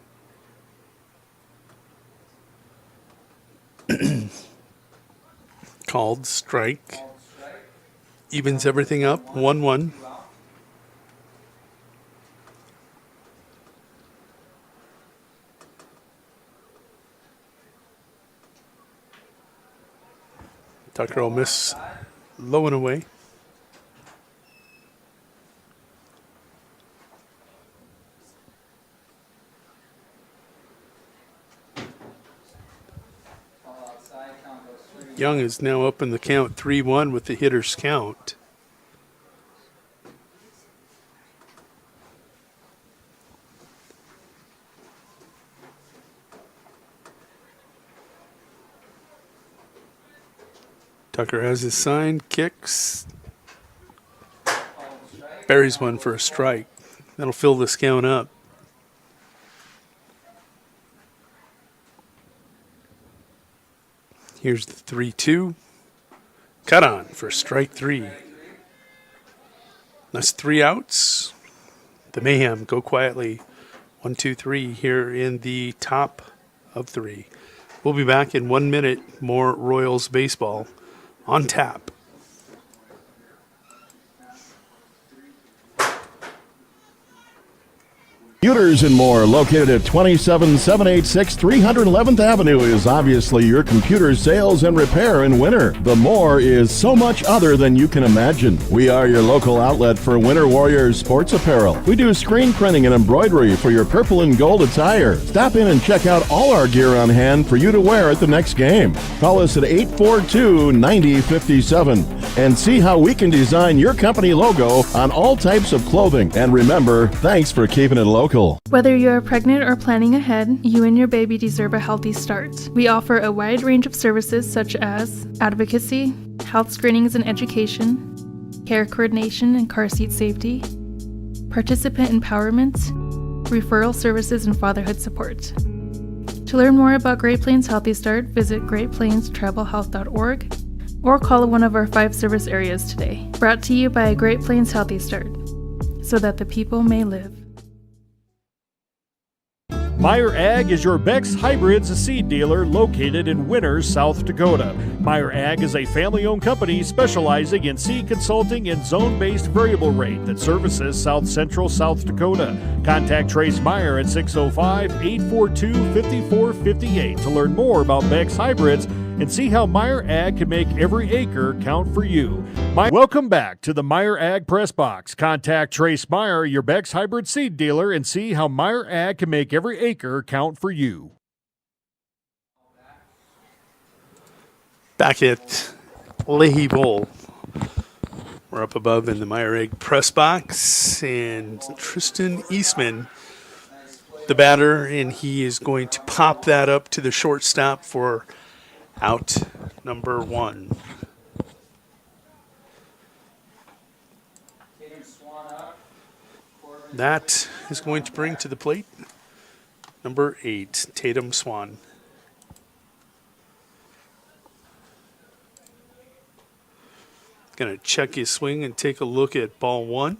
Called strike. Evens everything up, 1-1. Tucker will miss low and away. Young is now up in the count 3-1 with the hitter's count. Tucker has his sign, kicks, buries one for a strike. That'll fill this count up. Here's the 3-2. Cut on for strike 3. That's 3 outs. The Mayhem go quietly 1-2-3 here in the top of 3. We'll be back in 1 minute. More Royals baseball on tap. Computers and More, located at 27786 311th Avenue, is obviously your computer sales and repair in winter. The More is so much other than you can imagine. We are your local outlet for Winter Warriors sports apparel. We do screen printing and embroidery for your purple and gold attire. Stop in and check out all our gear on hand for you to wear at the next game. Call us at 842-9057 and see how we can design your company logo on all types of clothing. And remember, thanks for keeping it local. Whether you are pregnant or planning ahead, you and your baby deserve a healthy start. We offer a wide range of services such as advocacy, health screenings and education, care coordination and car seat safety, participant empowerment, referral services, and fatherhood support. To learn more about Great Plains Healthy Start, visit greatplainstravelhealth.org or call one of our 5 service areas today. Brought to you by Great Plains Healthy Start, so that the people may live. Meyer Ag is your Beck's Hybrids seed dealer located in Winters, South Dakota. Meyer Ag is a family-owned company specializing in seed consulting and zone-based variable rate that services South Central South Dakota. Contact Trace Meyer at 605-842-5458 to learn more about Beck's Hybrids and see how Meyer Ag can make every acre count for you. Welcome back to the Meyer Ag Press Box. Contact Trace Meyer, your Beck's Hybrid seed dealer, and see how Meyer Ag can make every acre count for you. Back at Leahy Bowl. We're up above in the Meyer Ag Press Box, and Tristan Eastman, the batter, and he is going to pop that up to the shortstop for out number 1. That is going to bring to the plate number 8, Tatum Swan. Going to check his swing and take a look at ball 1.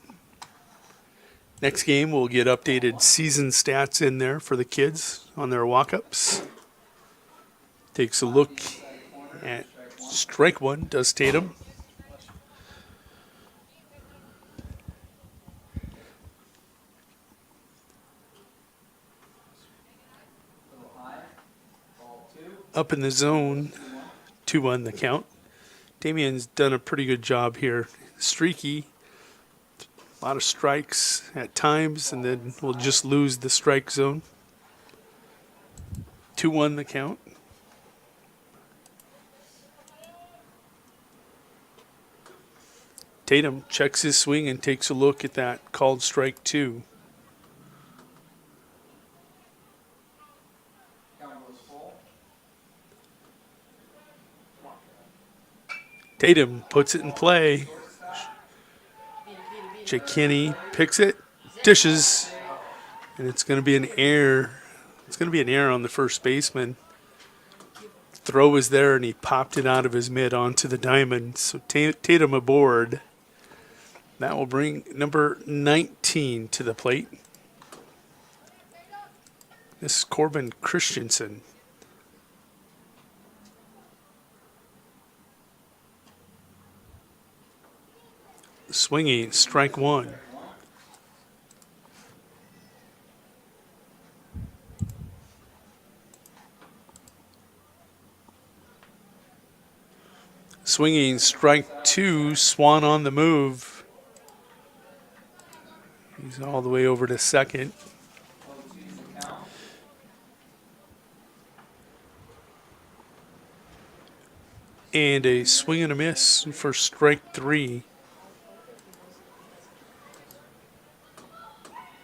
Next game, we'll get updated season stats in there for the kids on their walk-ups. Takes a look at strike 1, does Tatum. Up in the zone, 2-1 the count. Damien's done a pretty good job here. Streaky, a lot of strikes at times, and then we'll just lose the strike zone. 2-1 the count. Tatum checks his swing and takes a look at that called strike 2. Tatum puts it in play. Jake Kinney picks it, dishes, and it's going to be an error. It's going to be an error on the first baseman. throw was there, and he popped it out of his mitt onto the diamond. So Tatum aboard. That will bring number 19 to the plate. This is Corbin Christensen. Swinging, strike one. Swinging, strike two. Swan on the move. He's all the way over to second. And a swing and a miss for strike three.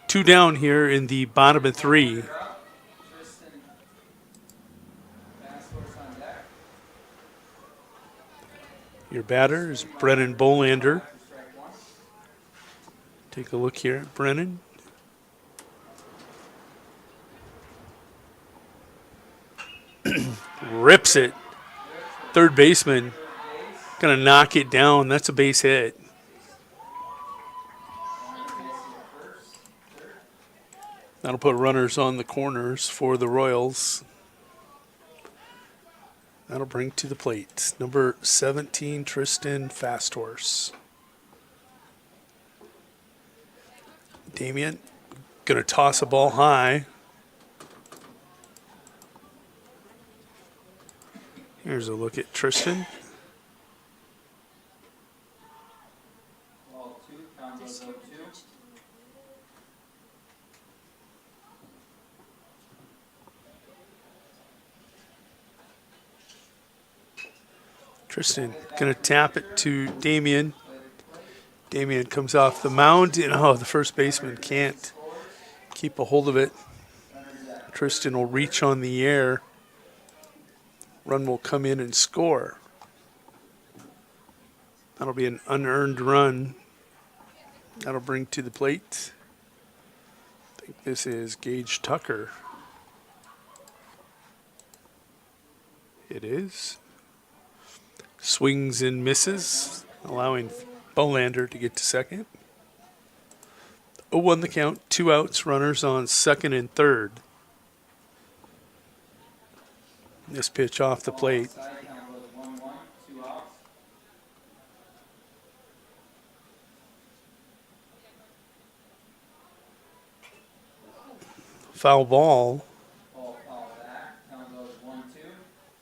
2 down here in the bottom of 3. Your batter is Brennan Bolander. Take a look here at Brennan. Rips it. Third baseman gonna knock it down. That's a base hit. That'll put runners on the corners for the Royals. That'll bring to the plate number 17, Tristan Fasthorse. Damien gonna toss a ball high. Here's a look at Tristan. Tristan gonna tap it to Damien. Damien comes off the mound, and the first baseman can't keep a hold of it. Tristan will reach on the air. Run will come in and score. That'll be an unearned run. That'll bring to the plate. I think this is Gage Tucker. It is. Swings and misses, allowing Bolander to get to second. 0-1 the count, 2 outs, runners on second and third. This pitch off the plate. Foul ball.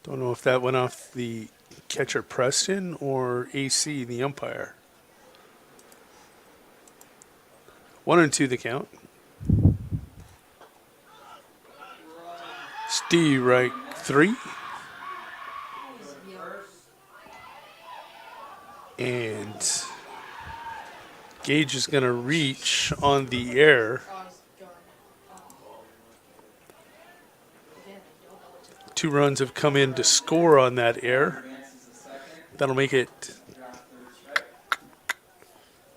Don't know if that went off the catcher Preston or AC, the umpire. 1-2 the count. Steve Reich 3. And Gage is going to reach on the air. 2 runs have come in to score on that air. That'll make it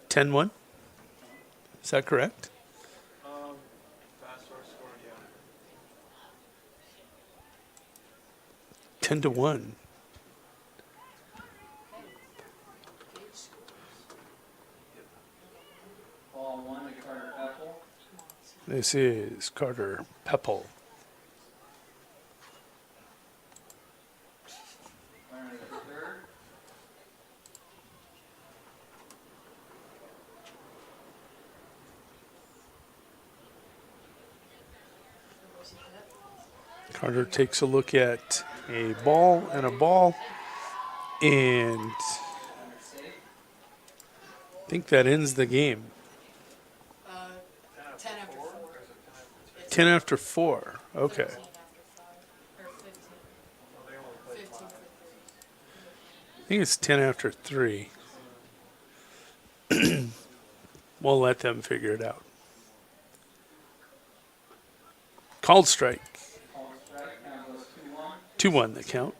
10-1. Is that correct? 10-1. This is Carter Peppel. Carter takes a look at a ball, and I think that ends the game. 10 after 4. Okay. I think it's 10 after 3. We'll let them figure it out. Called strike. 2-1 the count.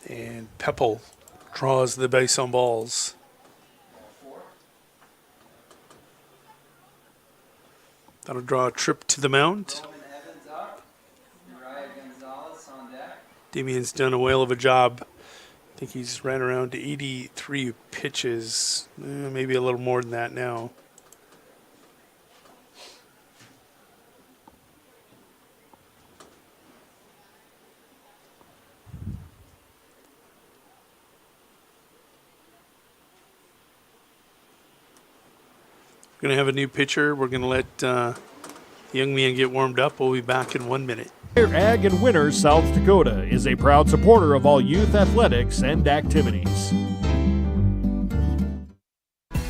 And Peppel draws the base on balls. That'll draw a trip to the mound. Damien's done a whale of a job. I think he's ran around 83 pitches, maybe a little more than that now. We're going to have a new pitcher. We're going to let the young man get warmed up. We'll be back in 1 minute. Ag and Winners, South Dakota is a proud supporter of all youth athletics and activities.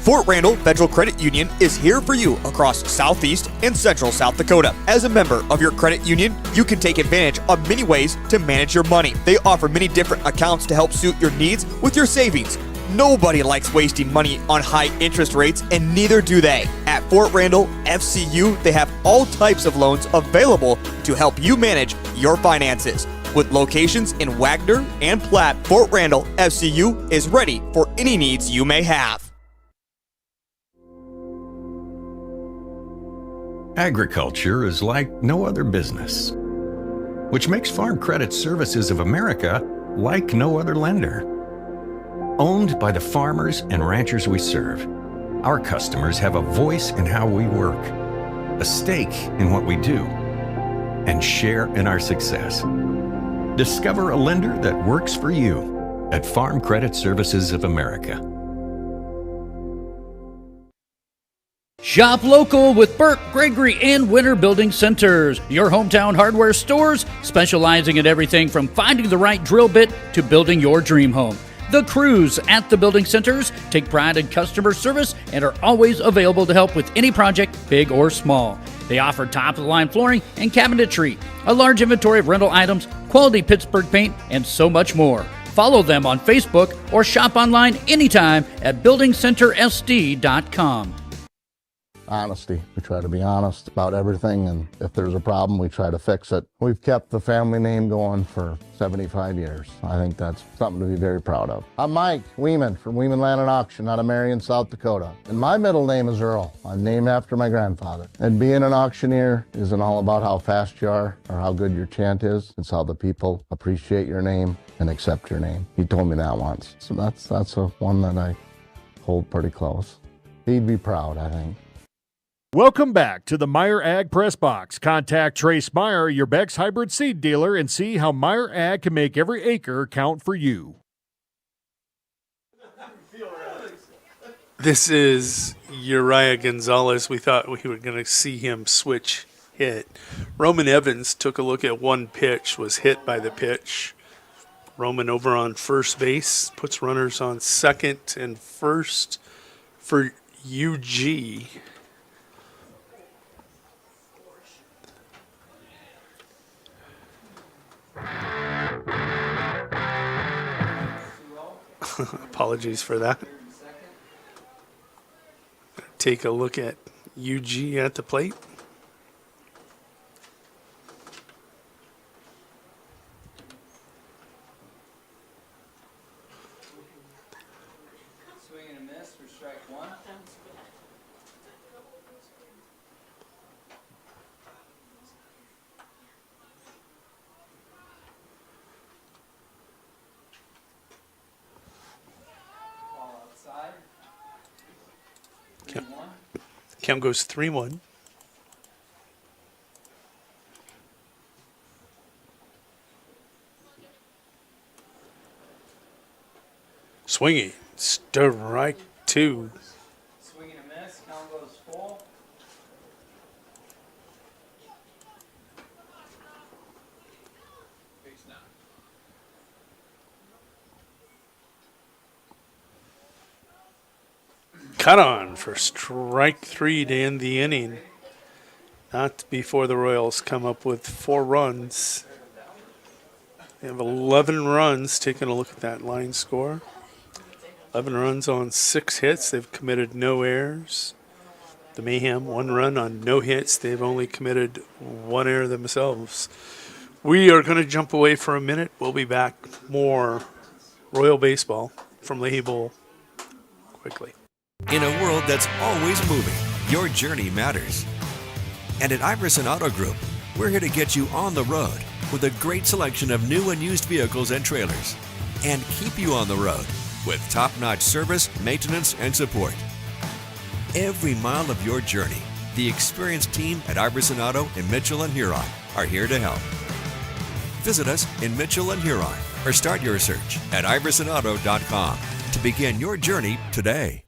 Fort Randall Federal Credit Union is here for you across Southeast and Central South Dakota. As a member of your credit union, you can take advantage of many ways to manage your money. They offer many different accounts to help suit your needs with your savings. Nobody likes wasting money on high interest rates, and neither do they. At Fort Randall FCU, they have all types of loans available to help you manage your finances. With locations in Wagner and Platte, Fort Randall FCU is ready for any needs you may have. Agriculture is like no other business, which makes Farm Credit Services of America like no other lender. Owned by the farmers and ranchers we serve, our customers have a voice in how we work, a stake in what we do, and share in our success. Discover a lender that works for you at Farm Credit Services of America. Shop local with Burke, Gregory, and Winter Building Centers, your hometown hardware stores specializing in everything from finding the right drill bit to building your dream home. The crews at the building centers take pride in customer service and are always available to help with any project, big or small. They offer top-of-the-line flooring and cabinetry, a large inventory of rental items, quality Pittsburgh paint, and so much more. Follow them on Facebook or shop online anytime at buildingcentersd.com. Honesty. We try to be honest about everything, and if there's a problem, we try to fix it. We've kept the family name going for 75 years. I think that's something to be very proud of. I'm Mike Weeman from Weeman Land and Auction out of Marion, South Dakota. And my middle name is Earl. I'm named after my grandfather. And being an auctioneer isn't all about how fast you are or how good your chant is. It's how the people appreciate your name and accept your name. He told me that once. So that's one that I hold pretty close. He'd be proud, I think. Welcome back to the Meyer Ag Press Box. Contact Trace Meyer, your Beck's hybrid seed dealer, and see how Meyer Ag can make every acre count for you. This is Uriah Gonzalez. We thought we were going to see him switch hit. Roman Evans took a look at one pitch, was hit by the pitch. Roman over on first base, puts runners on second and first for UG. Apologies for that. Take a look at UG at the plate. Swing and a miss for strike one. Count goes 3-1. Swinging, strike two. Swing and a miss. Count goes full. Cut on for strike three to end the inning. Not before the Royals come up with 4 runs. They have 11 runs. Taking a look at that line score. 11 runs on 6 hits. They've committed no errors. The Mayhem, 1 run on no hits. They've only committed 1 error themselves. We are going to jump away for a minute. We'll be back. More Royal baseball from Leahy Bowl quickly. In a world that's always moving, your journey matters. And at Iverson Auto Group, we're here to get you on the road with a great selection of new and used vehicles and trailers, and keep you on the road with top-notch service, maintenance, and support. Every mile of your journey, the experienced team at Iverson Auto in Mitchell and Huron are here to help. Visit us in Mitchell and Huron or start your search at iversonauto.com to begin your journey today.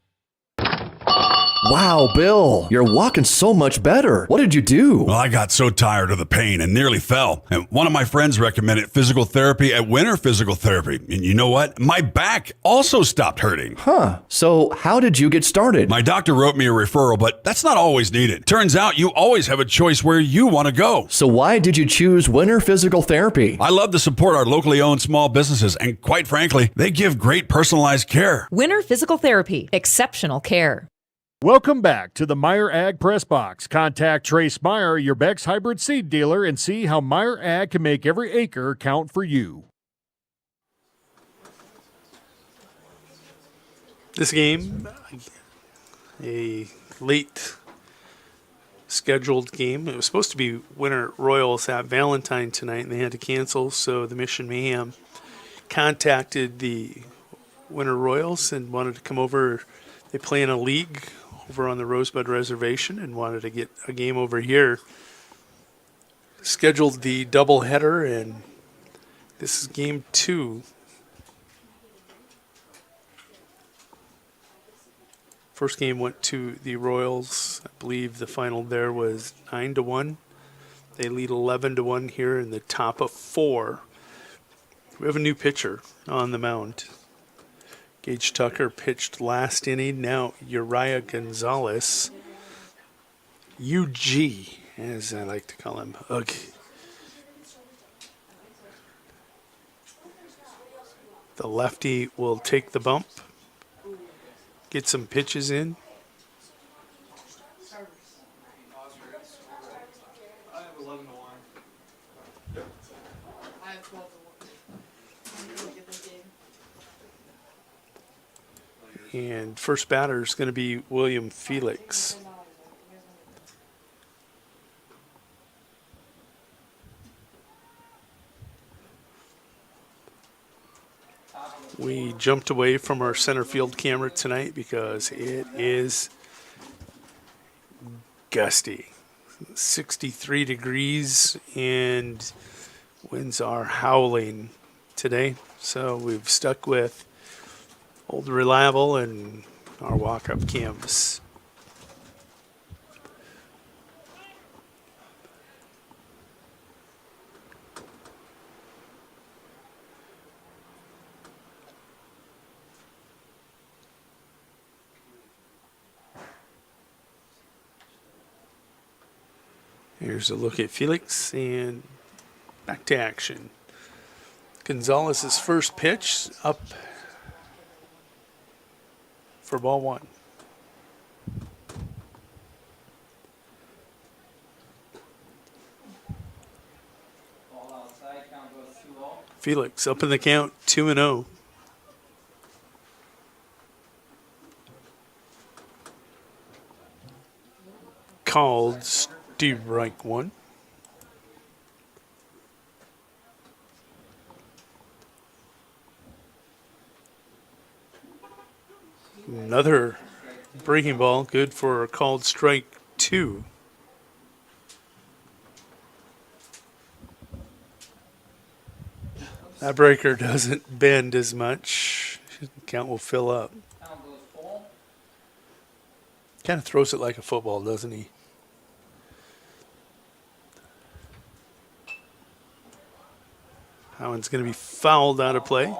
Wow, Bill, you're walking so much better. What did you do? Well, I got so tired of the pain and nearly fell. And one of my friends recommended physical therapy at Winter Physical Therapy. And you know what? My back also stopped hurting. Huh. So how did you get started? My doctor wrote me a referral, but that's not always needed. Turns out you always have a choice where you want to go. So why did you choose Winter Physical Therapy? I love to support our locally owned small businesses, and quite frankly, they give great personalized care. Winter Physical Therapy. Exceptional care. Welcome back to the Meyer Ag Press Box. Contact Trace Meyer, your Beck's hybrid seed dealer, and see how Meyer Ag can make every acre count for you. This game, a late scheduled game. It was supposed to be Winter Royals at Valentine tonight, and they had to cancel, so the Mission Mayhem contacted the Winter Royals and wanted to come over. They play in a league over on the Rosebud Reservation and wanted to get a game over here. Scheduled the doubleheader, and this is game 2. First game went to the Royals. I believe the final there was 9-1. They lead 11-1 here in the top of 4. We have a new pitcher on the mound. Gage Tucker pitched last inning. Now Uriah Gonzalez, UG, as I like to call him. Ugh. The lefty will take the bump, get some pitches in. And first batter is going to be William Felix. We jumped away from our center field camera tonight because it is gusty. 63 degrees and winds are howling today. So we've stuck with Old Reliable and our walk-up cams. Here's a look at Felix and back to action. Gonzalez's first pitch up for ball 1. Felix up in the count, 2-0. Called strike 1. Another breaking ball, good for a called strike 2. That breaker doesn't bend as much. Count will fill up. Kind of throws it like a football, doesn't he? That one's going to be fouled out of play.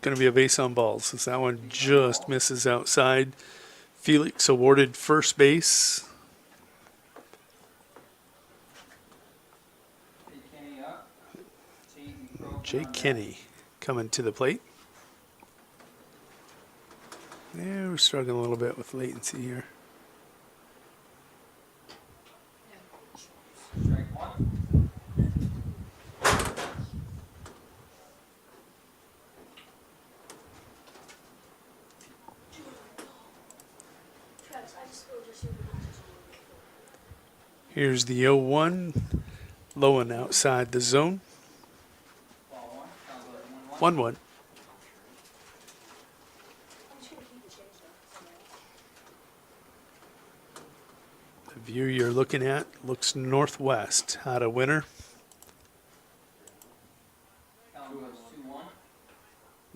Going to be a base on balls since that one just misses outside. Felix awarded first base. Jay Kenny coming to the plate. Yeah, we're struggling a little bit with latency here. Here's the 0-1, low and outside the zone. 1-1. The view you're looking at looks northwest out of Winter.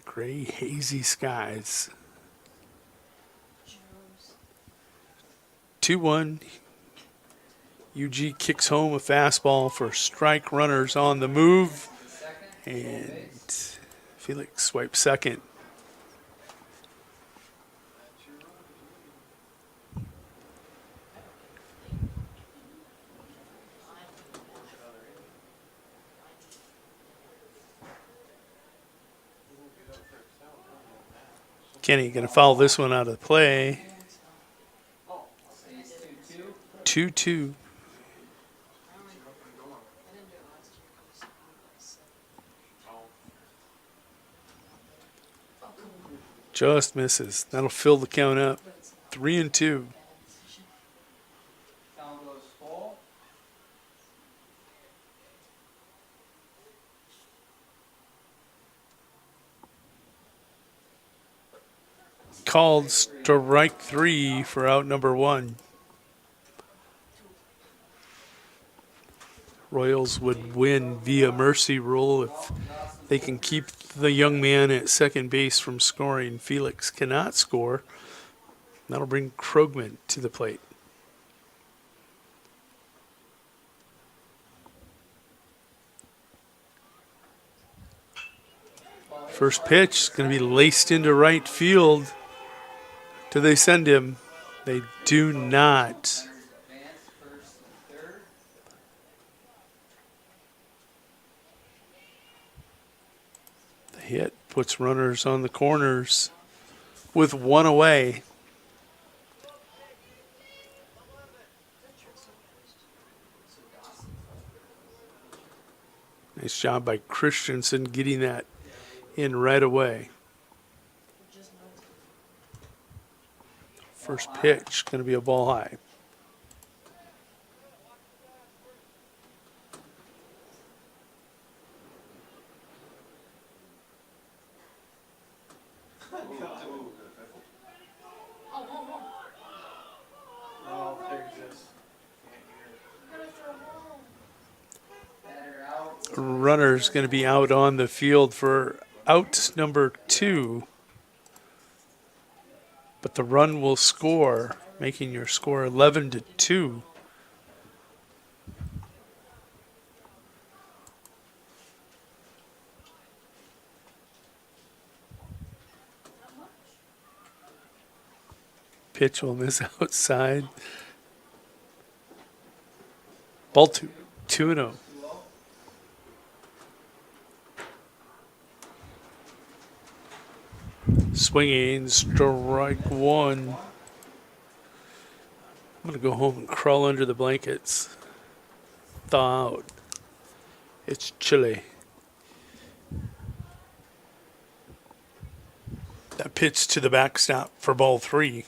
Gray, hazy skies. 2-1. UG kicks home a fastball for strike, runners on the move. And Felix swipes second. Kenny going to foul this one out of play. 2-2. Just misses. That'll fill the count up. 3-2. Called strike 3 for out number 1. Royals would win via mercy rule if they can keep the young man at second base from scoring. Felix cannot score. That'll bring Krogman to the plate. First pitch is going to be laced into right field. Do they send him? They do not. The hit puts runners on the corners with one away. Nice job by Christensen getting that in right away. First pitch going to be a ball high. Runner's going to be out on the field for out number 2. But the run will score, making your score 11-2. Pitch will miss outside. Ball 2, 2-0. Swinging, strike 1. I'm going to go home and crawl under the blankets. Thaw out. It's chilly. That pitch to the backstop for ball 3.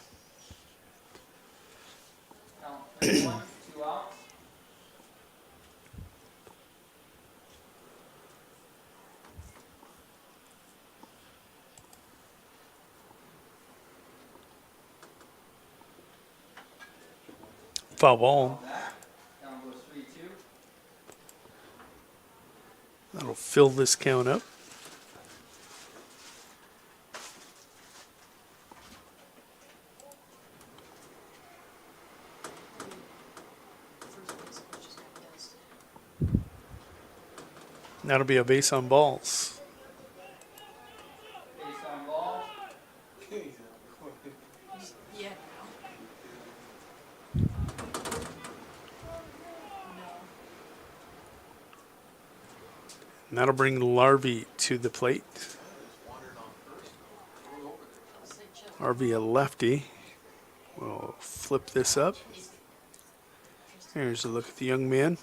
Foul ball. That'll fill this count up. That'll be a base on balls. And that'll bring Larby to the plate. Larby a lefty. We'll flip this up. Here's a look at the young man.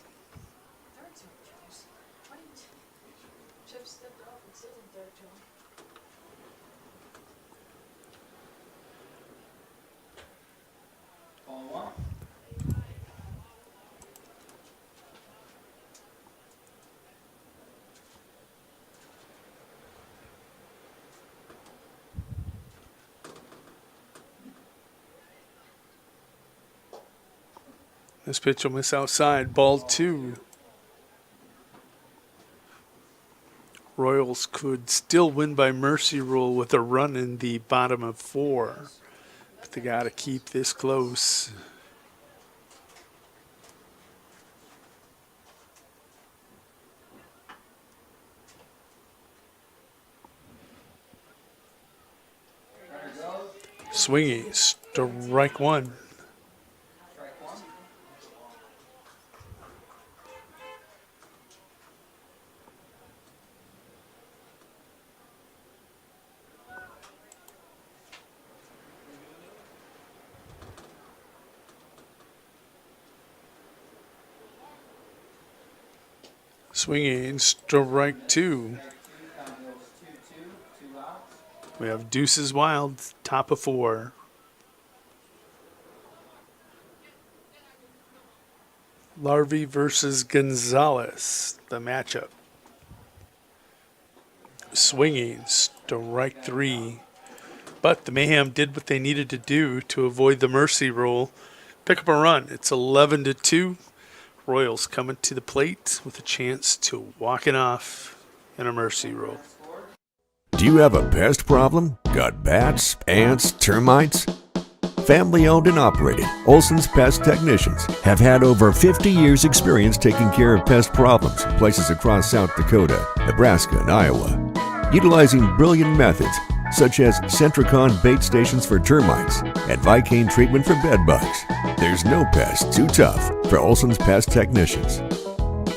This pitch will miss outside. Ball 2. Royals could still win by mercy rule with a run in the bottom of 4. But they got to keep this close. Swinging, strike 1. Swinging, strike 2. We have deuces wild, top of 4. Larvey versus Gonzalez, the matchup. Swinging, strike 3. But the Mayhem did what they needed to do to avoid the mercy rule. Pick up a run. It's 11-2. Royals coming to the plate with a chance to walk it off in a mercy rule. Do you have a pest problem? Got bats, ants, termites? Family owned and operated, Olson's Pest Technicians have had over 50 years experience taking care of pest problems in places across South Dakota, Nebraska, and Iowa. Utilizing brilliant methods such as Centricon bait stations for termites and Vicane treatment for bed bugs. There's no pest too tough for Olson's Pest Technicians.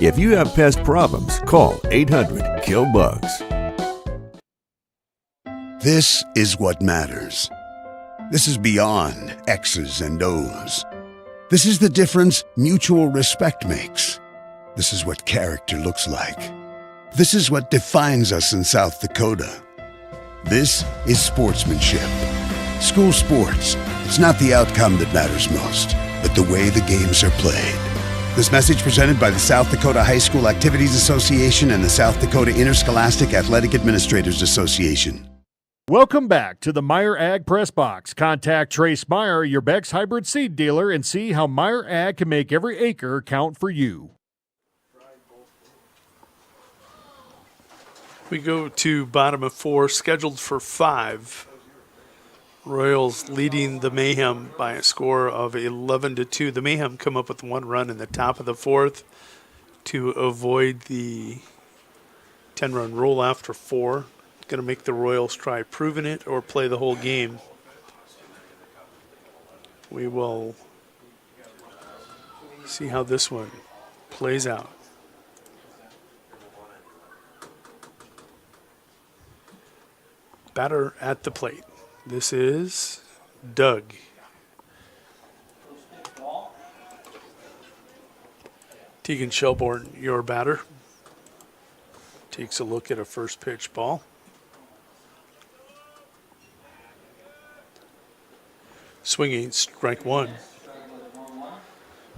If you have pest problems, call 800-KILL-BUGS. This is what matters. This is beyond X's and O's. This is the difference mutual respect makes. This is what character looks like. This is what defines us in South Dakota. This is sportsmanship. School sports. It's not the outcome that matters most, but the way the games are played. This message presented by the South Dakota High School Activities Association and the South Dakota Interscholastic Athletic Administrators Association. Welcome back to the Meyer Ag Press Box. Contact Trace Meyer, your Beck's hybrid seed dealer, and see how Meyer Ag can make every acre count for you. We go to bottom of 4, scheduled for 5. Royals leading the Mayhem by a score of 11-2. The Mayhem come up with 1 run in the top of the 4th to avoid the 10-run rule after 4. Going to make the Royals try proving it or play the whole game. We will see how this one plays out. Batter at the plate. This is Doug. Tegan Shelbourne, your batter. Takes a look at a first pitch ball. Swinging, strike 1.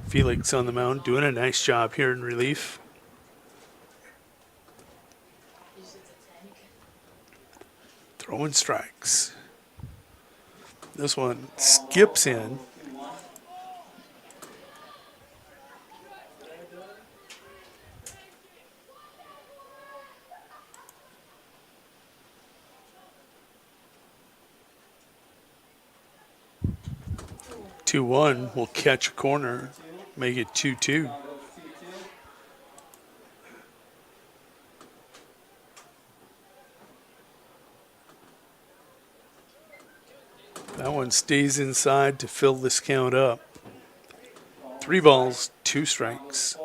Felix on the mound, doing a nice job here in relief. Throwing strikes. This one skips in. Two 2-1 will catch a corner, make it 2-2. That one stays inside to fill this count up. 3 balls, 2 strikes.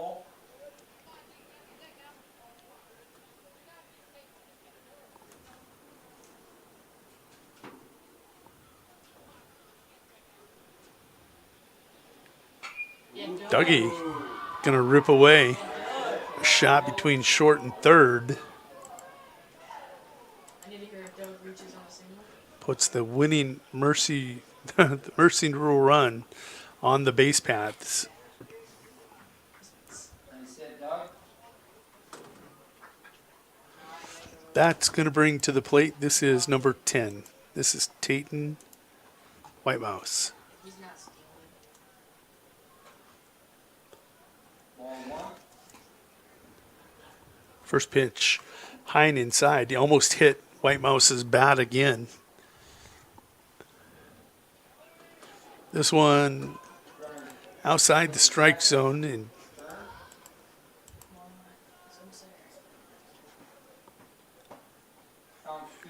Dougie gonna rip away a shot between short and third. Puts the winning mercy rule run on the base paths. That's going to bring to the plate. This is number 10. This is Tayton White Mouse. First pitch, high and inside. He almost hit White Mouse's bat again. This one outside the strike zone, and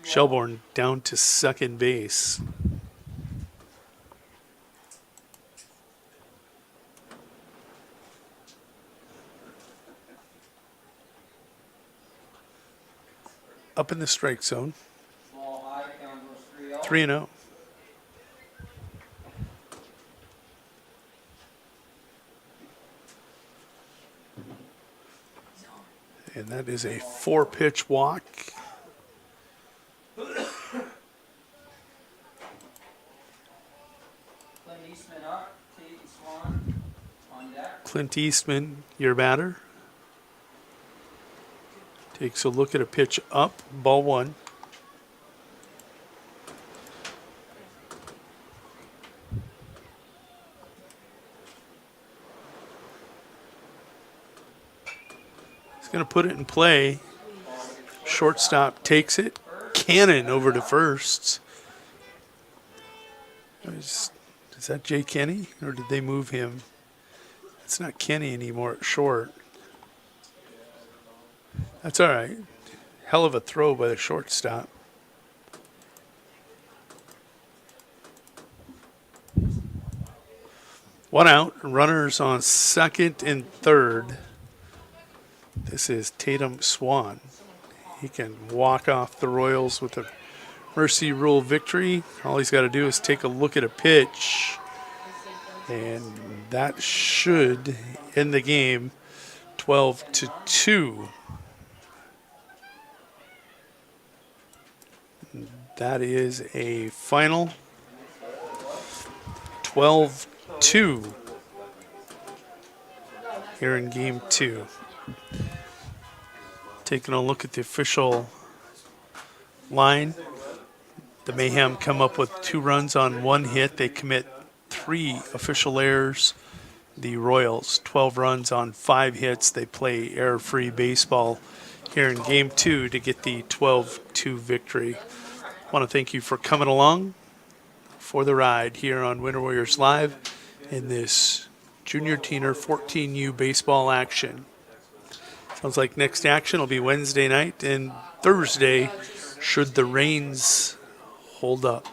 Shelbourne down to second base. Up in the strike zone. 3-0. And that is a 4-pitch walk. Clint Eastman, your batter. Takes a look at a pitch up, ball one. He's going to put it in play. Shortstop takes it. Cannon over to first. Is that Jay Kenny, or did they move him? It's not Kenny anymore at short. That's all right. Hell of a throw by the shortstop. One out. Runners on second and third. This is Tatum Swan. He can walk off the Royals with a mercy rule victory. All he's got to do is take a look at a pitch, and that should end the game 12-2. That is a final 12-2 here in game 2. Taking a look at the official line. The Mayhem come up with 2 runs on 1 hit. They commit 3 official errors. The Royals, 12 runs on 5 hits. They play error-free baseball here in game 2 to get the 12-2 victory. I want to thank you for coming along for the ride here on Winter Warriors Live in this Junior Teener 14U baseball action. Sounds like next action will be Wednesday night and Thursday, should the rains hold up.